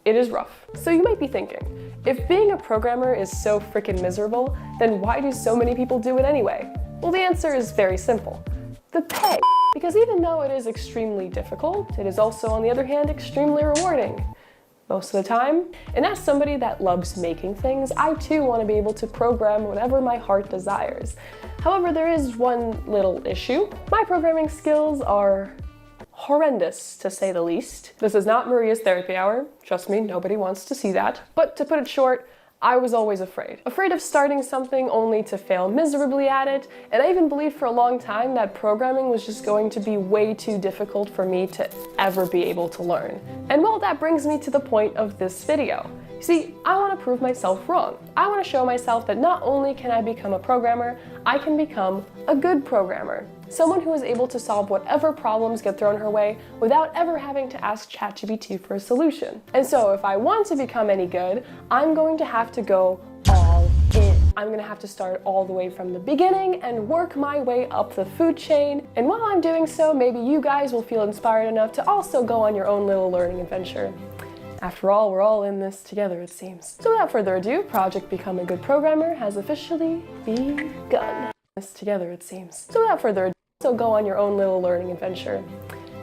Speaker 18: It is rough. So you might be thinking, if being a programmer is so freaking miserable, then why do so many people do it anyway? Well, the answer is very simple. The pay. Because even though it is extremely difficult, it is also, on the other hand, extremely rewarding. Most of the time. And as somebody that loves making things, I too want to be able to program whatever my heart desires. However, there is one little issue. My programming skills are horrendous, to say the least. This is not Maria's therapy hour. Trust me, nobody wants to see that. But to put it short, I was always afraid. Afraid of starting something only to fail miserably at it, and I even believed for a long time that programming was just going to be way too difficult for me to ever be able to learn. And well, that brings me to the point of this video. You see, I want to prove myself wrong. I want to show myself that not only can I become a programmer, I can become a good programmer. Someone who is able to solve whatever problems get thrown her way without ever having to ask ChatGPT for a solution. And so if I want to become any good, I'm going to have to go all in. I'm going to have to start all the way from the beginning and work my way up the food chain. And while I'm doing so, maybe you guys will feel inspired enough to also go on your own little learning adventure. After all, we're all in this together, it seems. So without further ado, Project Become a Good Programmer has officially begun. This together, it seems. So without further ado, so go on your own little learning adventure.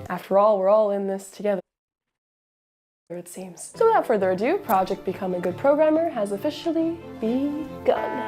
Speaker 18: After all, we're all in this together, it seems. So without further ado, Project Become a Good Programmer has officially begun.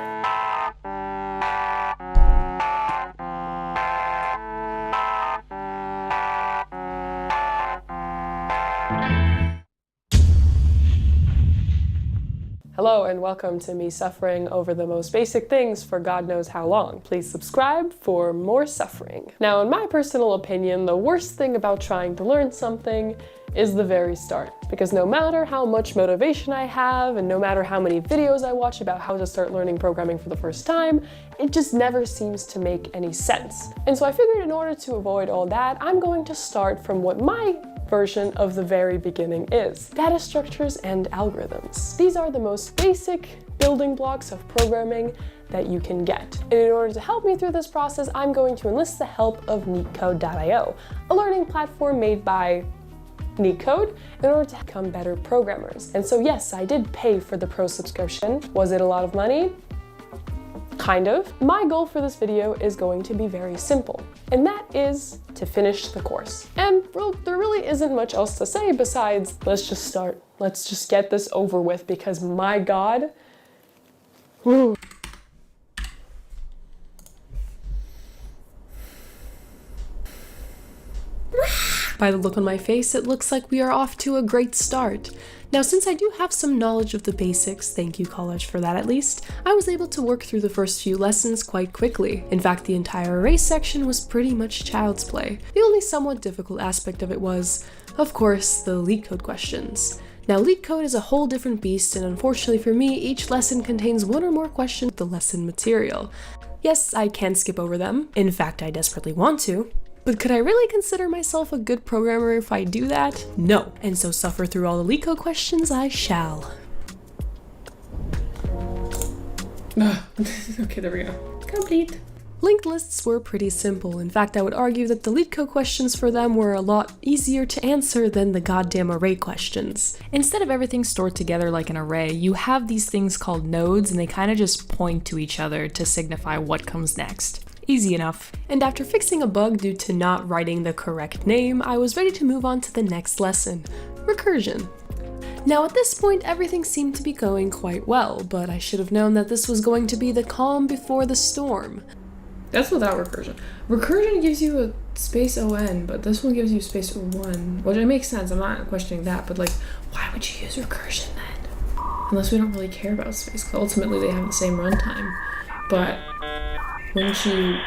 Speaker 18: Hello and welcome to me suffering over the most basic things for God knows how long. Please subscribe for more suffering. Now, in my personal opinion, the worst thing about trying to learn something is the very start. Because no matter how much motivation I have and no matter how many videos I watch about how to start learning programming for the first time, it just never seems to make any sense. And so I figured in order to avoid all that, I'm going to start from what my version of the very beginning is. Data structures and algorithms. These are the most basic building blocks of programming that you can get. And in order to help me through this process, I'm going to enlist the help of neetcode.io, a learning platform made by NeetCode in order to become better programmers. And so yes, I did pay for the pro subscription. Was it a lot of money? Kind of. My goal for this video is going to be very simple, and that is to finish the course. And well, there really isn't much else to say besides, let's just start. Let's just get this over with, because my God, whew. By the look on my face, it looks like we are off to a great start. Now, since I do have some knowledge of the basics, thank you college for that at least, I was able to work through the first few lessons quite quickly. In fact, the entire array section was pretty much child's play. The only somewhat difficult aspect of it was, of course, the LeetCode questions. Now, LeetCode is a whole different beast, and unfortunately for me, each lesson contains one or more questions of the lesson material. Yes, I can skip over them. In fact, I desperately want to. But could I really consider myself a good programmer if I do that? No. And so suffer through all the LeetCode questions I shall. Okay, there we go. Complete. Linked lists were pretty simple. In fact, I would argue that the LeetCode questions for them were a lot easier to answer than the goddamn array questions. Instead of everything stored together like an array, you have these things called nodes, and they kind of just point to each other to signify what comes next. Easy enough. And after fixing a bug due to not writing the correct name, I was ready to move on to the next lesson, recursion. Now at this point, everything seemed to be going quite well, but I should have known that this was going to be the calm before the storm. That's without recursion. Recursion gives you a space on, but this one gives you space 1, which it makes sense, I'm not questioning that, but like, why would you use recursion then? Unless we don't really care about space, because ultimately they have the same runtime, but wouldn't you?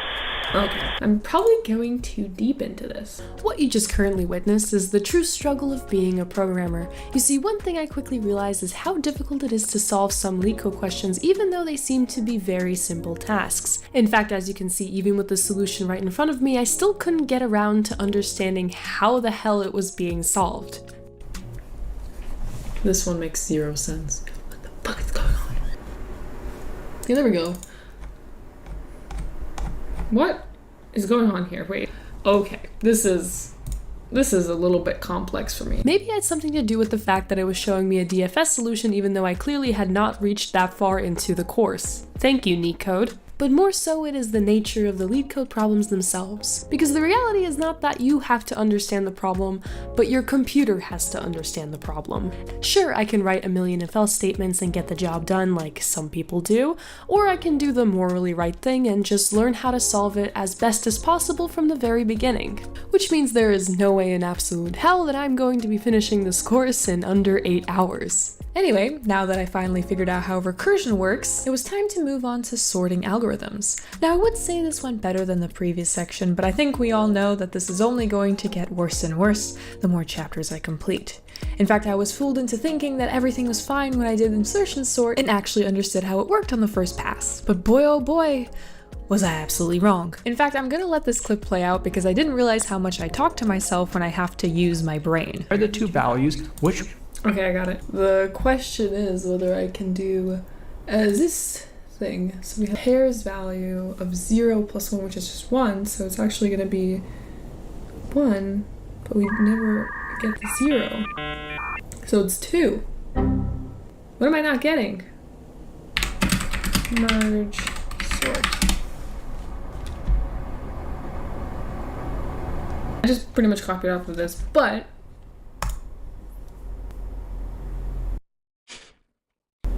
Speaker 18: Okay, I'm probably going too deep into this. What you just currently witnessed is the true struggle of being a programmer. You see, one thing I quickly realized is how difficult it is to solve some LeetCode questions even though they seem to be very simple tasks. In fact, as you can see, even with the solution right in front of me, I still couldn't get around to understanding how the hell it was being solved. This one makes 0 sense. What the fuck is going on? Yeah, there we go. What is going on here? Wait. Okay, this is a little bit complex for me. Maybe it had something to do with the fact that it was showing me a DFS solution even though I clearly had not reached that far into the course. Thank you, NeetCode. But more so it is the nature of the LeetCode problems themselves. Because the reality is not that you have to understand the problem, but your computer has to understand the problem. Sure, I can write a million if else statements and get the job done like some people do, or I can do the morally right thing and just learn how to solve it as best as possible from the very beginning. Which means there is no way in absolute hell that I'm going to be finishing this course in under 8 hours. Anyway, now that I finally figured out how recursion works, it was time to move on to sorting algorithms. Now I would say this went better than the previous section, but I think we all know that this is only going to get worse and worse the more chapters I complete. In fact, I was fooled into thinking that everything was fine when I did insertion sort and actually understood how it worked on the first pass. But boy oh boy, was I absolutely wrong. In fact, I'm gonna let this clip play out because I didn't realize how much I talk to myself when I have to use my brain.
Speaker 19: Are the two values which...
Speaker 18: Okay, I got it. The question is whether I can do this thing. So we have pairs value of 0 plus 1, which is just 1, so it's actually going to be 1, but we never get the 0. So it's 2. What am I not getting? Merge, sort. I just pretty much copied off of this, but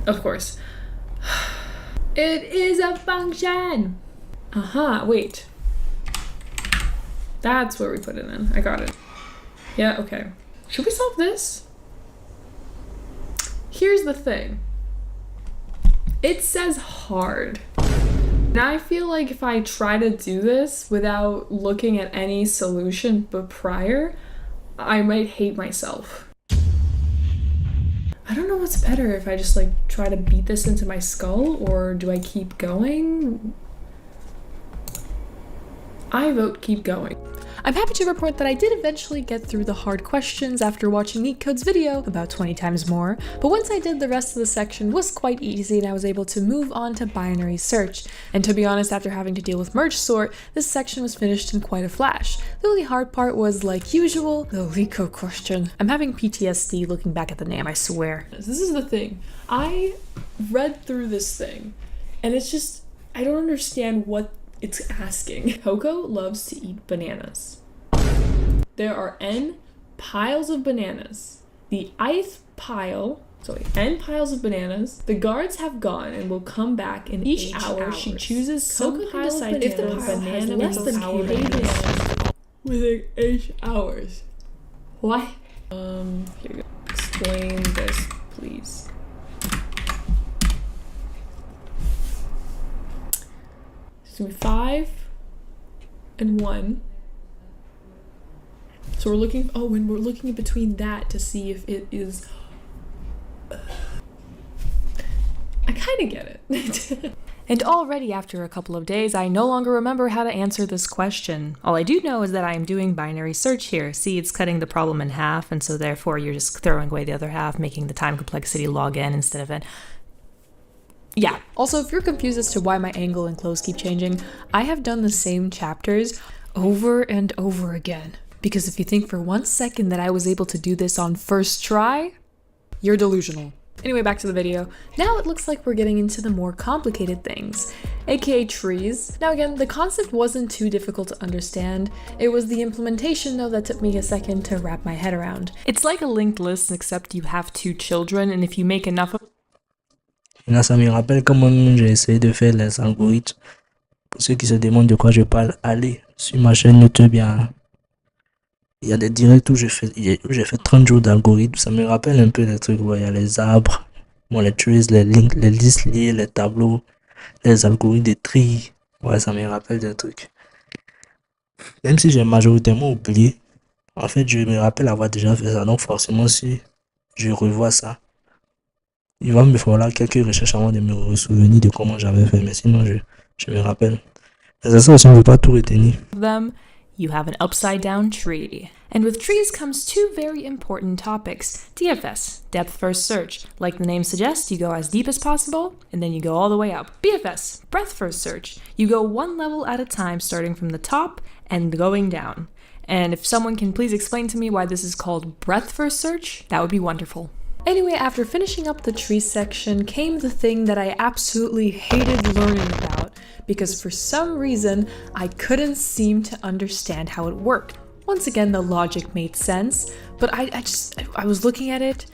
Speaker 18: of course. It is a function! Wait. That's where we put it in. I got it. Yeah, okay. Should we solve this? Here's the thing. It says hard. And I feel like if I try to do this without looking at any solution but prior, I might hate myself. I don't know what's better, if I just like try to beat this into my skull or do I keep going? I vote keep going. I'm happy to report that I did eventually get through the hard questions after watching NeetCode's video about 20 times more, but once I did, the rest of the section was quite easy and I was able to move on to binary search. And to be honest, after having to deal with merge sort, this section was finished in quite a flash. The only hard part was, like usual, the LeetCode question. I'm having PTSD looking back at the name, I swear. This is the thing. I read through this thing and it's just, I don't understand what it's asking. Coco loves to eat bananas. There are n piles of bananas. The ith pile, n piles of bananas. The guards have gone and will come back in each hour. She chooses some pile of bananas. If the pile has less than 2 bananas within 8 hours. What? Here you go. Explain this, please. So 5 and 1. So we're looking, oh, and we're looking in between that to see if it is, I kind of get it. And already after a couple of days, I no longer remember how to answer this question. All I do know is that I am doing binary search here. See, it's cutting the problem in half, and so therefore you're just throwing away the other half, making the time complexity log n instead of n. Yeah. Also, if you're confused as to why my angle and close keep changing, I have done the same chapters over and over again. Because if you think for 1 second that I was able to do this on first try, you're delusional. Anyway, back to the video. Now it looks like we're getting into the more complicated things, aka trees. Now again, the concept wasn't too difficult to understand. It was the implementation though that took me a second to wrap my head around. It's like a linked list except you have 2 children, and if you make enough of...
Speaker 1: Là, ça me rappelle comment j'ai essayé de faire les algorithmes. Pour ceux qui se demandent de quoi je parle, allez sur ma chaîne YouTube, il y a des directs où j'ai fait 30 jours d'algorithme. Ça me rappelle un peu les trucs où il y a les arbres, bon, les trees, les links, les listes liées, les tableaux, les algorithmes de tri. Ouais, ça me rappelle des trucs. Même si j'ai majoritairement oublié, en fait, je me rappelle avoir déjà fait ça. Donc forcément, si je revois ça, il va me falloir quelques recherches avant de me souvenir de comment j'avais fait. Mais sinon, je me rappelle. Mais c'est ça aussi, on ne veut pas tout retenir.
Speaker 18: them, you have an upside down tree. And with trees comes 2 very important topics. DFS, depth first search. Like the name suggests, you go as deep as possible, and then you go all the way up. BFS, breadth first search. You go 1 level at a time, starting from the top and going down. And if someone can please explain to me why this is called breadth first search, that would be wonderful. Anyway, after finishing up the tree section came the thing that I absolutely hated learning about, because for some reason, I couldn't seem to understand how it worked. Once again, the logic made sense, but I was looking at it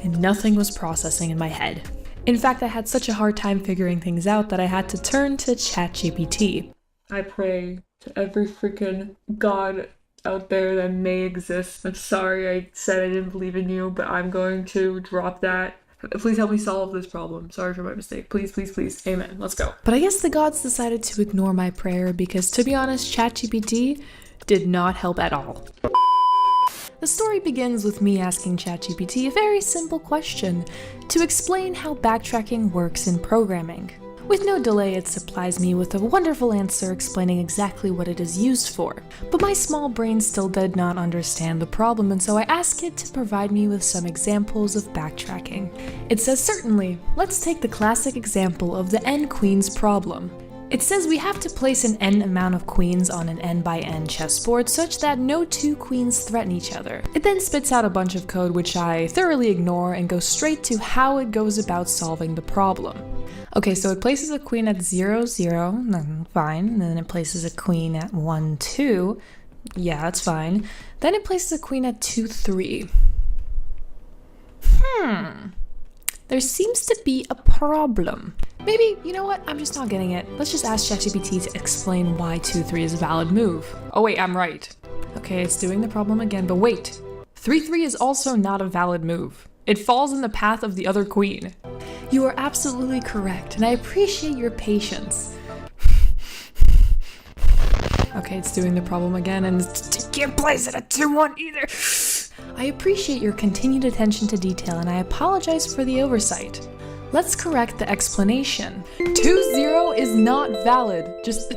Speaker 18: and nothing was processing in my head. In fact, I had such a hard time figuring things out that I had to turn to ChatGPT. I pray to every freaking god out there that may exist. I'm sorry I said I didn't believe in you, but I'm going to drop that. Please help me solve this problem. Sorry for my mistake. Please, please, please. Amen. Let's go. But I guess the gods decided to ignore my prayer because, to be honest, ChatGPT did not help at all. The story begins with me asking ChatGPT a very simple question to explain how backtracking works in programming. With no delay, it supplies me with a wonderful answer explaining exactly what it is used for. But my small brain still did not understand the problem, and so I asked it to provide me with some examples of backtracking. It says, certainly, let's take the classic example of the n queens problem. It says we have to place an n amount of queens on an n by n chessboard such that no 2 queens threaten each other. It then spits out a bunch of code which I thoroughly ignore and go straight to how it goes about solving the problem. Okay, so it places a queen at 0, 0, fine, and then it places a queen at 1, 2, yeah, that's fine. Then it places a queen at 2, 3. There seems to be a problem. Maybe, you know what, I'm just not getting it. Let's just ask ChatGPT to explain why 2, 3 is a valid move. Oh wait, I'm right. Okay, it's doing the problem again, but wait. 3, 3 is also not a valid move. It falls in the path of the other queen. You are absolutely correct, and I appreciate your patience. Okay, it's doing the problem again, and it can't place it at 2-1 either. I appreciate your continued attention to detail, and I apologize for the oversight. Let's correct the explanation. 2-0 is not valid. Just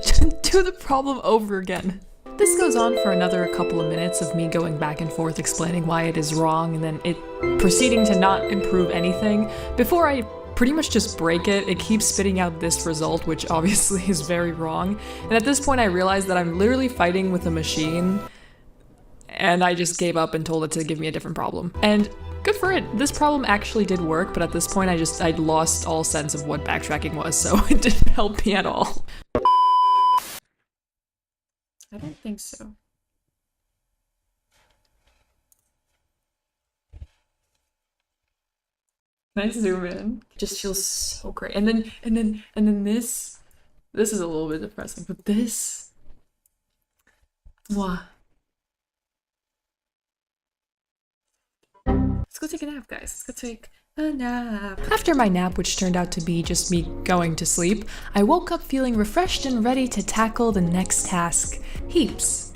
Speaker 18: do the problem over again. This goes on for another couple of minutes of me going back and forth explaining why it is wrong, and then it proceeding to not improve anything. Before I pretty much just break it, it keeps spitting out this result, which obviously is very wrong. And at this point I realized that I'm literally fighting with a machine, and I just gave up and told it to give me a different problem. And good for it. This problem actually did work, but at this point I'd lost all sense of what backtracking was, so it didn't help me at all. I don't think so. Can I zoom in? It just feels so great. And then this is a little bit depressing, but this, wow. Let's go take a nap, guys. Let's go take a nap. After my nap, which turned out to be just me going to sleep, I woke up feeling refreshed and ready to tackle the next task, heaps.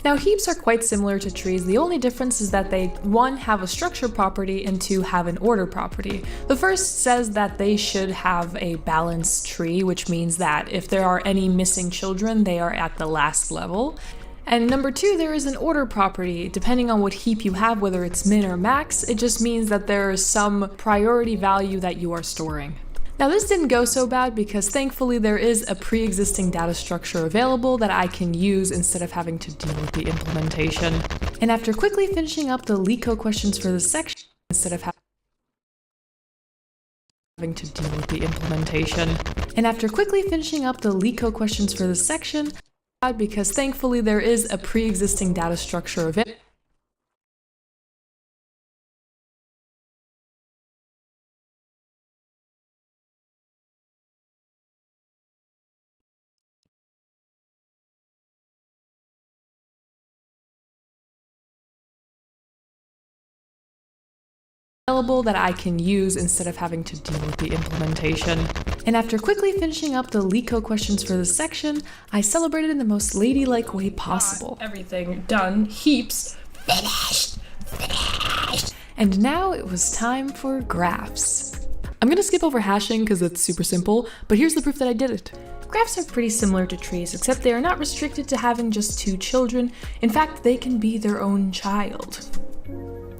Speaker 18: Now, heaps are quite similar to trees. The only difference is that they, 1, have a structure property, and 2, have an order property. The first says that they should have a balanced tree, which means that if there are any missing children, they are at the last level. And number 2, there is an order property. Depending on what heap you have, whether it's min or max, it just means that there is some priority value that you are storing. Now this didn't go so bad because thankfully there is a pre-existing data structure available that I can use instead of having to deal with the implementation. And after quickly finishing up the LICO questions for this section, instead of having to deal with the implementation. And after quickly finishing up the LICO questions for this section, because thankfully there is a pre-existing data structure available. That I can use instead of having to deal with the implementation. And after quickly finishing up the LICO questions for this section, I celebrated in the most ladylike way possible. Everything done, heaps, finished. And now it was time for graphs. I'm gonna skip over hashing because it's super simple, but here's the proof that I did it. Graphs are pretty similar to trees, except they are not restricted to having just 2 children. In fact, they can be their own child.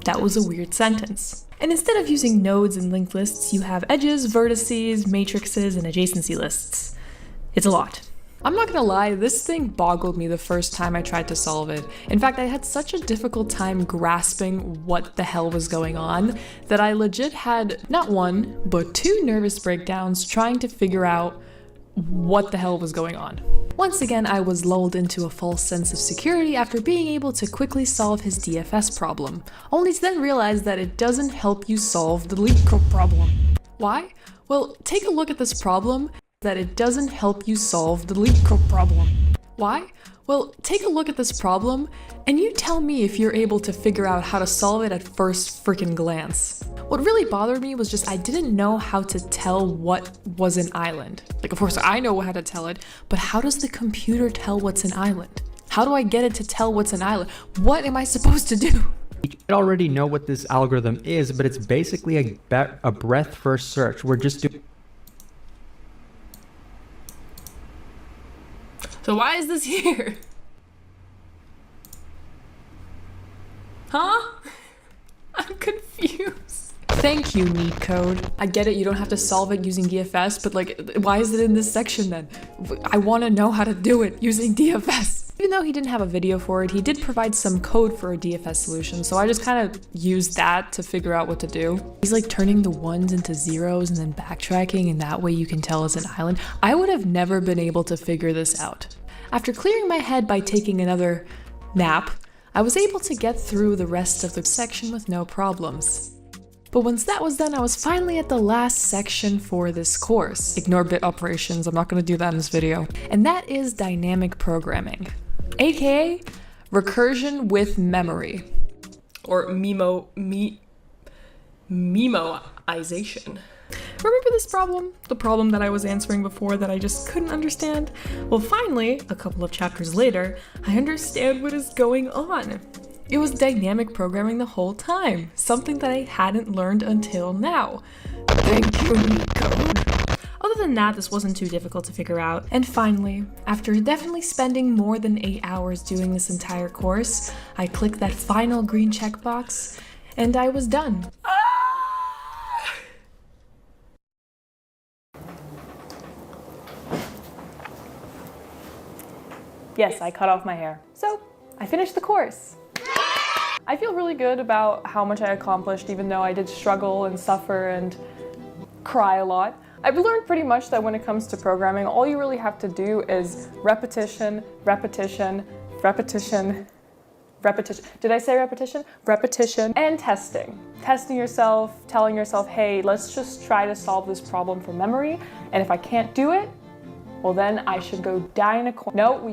Speaker 18: That was a weird sentence. And instead of using nodes and linked lists, you have edges, vertices, matrices, and adjacency lists. It's a lot. I'm not gonna lie, this thing boggled me the first time I tried to solve it. In fact, I had such a difficult time grasping what the hell was going on that I legit had not 1, but 2 nervous breakdowns trying to figure out what the hell was going on. Once again, I was lulled into a false sense of security after being able to quickly solve his DFS problem, only to then realize that it doesn't help you solve the LICO problem. Why? Well, take a look at this problem, that it doesn't help you solve the LICO problem. Why? Well, take a look at this problem, and you tell me if you're able to figure out how to solve it at first freaking glance. What really bothered me was just I didn't know how to tell what was an island. Like, of course I know how to tell it, but how does the computer tell what's an island? How do I get it to tell what's an island? What am I supposed to do?
Speaker 19: You already know what this algorithm is, but it's basically a breadth first search. We're just doing.
Speaker 18: So why is this here? Huh? I'm confused. Thank you, Neat Code. I get it, you don't have to solve it using DFS, but like, why is it in this section then? I want to know how to do it using DFS. Even though he didn't have a video for it, he did provide some code for a DFS solution, so I just kind of used that to figure out what to do. He's like turning the 1s into 0s and then backtracking, and that way you can tell it's an island. I would have never been able to figure this out. After clearing my head by taking another nap, I was able to get through the rest of the section with no problems. But once that was done, I was finally at the last section for this course. Ignore bit operations, I'm not going to do that in this video. And that is dynamic programming, aka recursion with memory, or memoization. Remember this problem? The problem that I was answering before that I just couldn't understand? Well, finally, a couple of chapters later, I understand what is going on. It was dynamic programming the whole time, something that I hadn't learned until now. Thank you, Code. Other than that, this wasn't too difficult to figure out. And finally, after definitely spending more than 8 hours doing this entire course, I clicked that final green checkbox, and I was done. Yes, I cut off my hair. So, I finished the course. I feel really good about how much I accomplished, even though I did struggle and suffer and cry a lot. I've learned pretty much that when it comes to programming, all you really have to do is repetition, repetition, repetition, repetition. Did I say repetition? Repetition and testing. Testing yourself, telling yourself, hey, let's just try to solve this problem from memory. And if I can't do it, well then I should go die in a corner. No, we just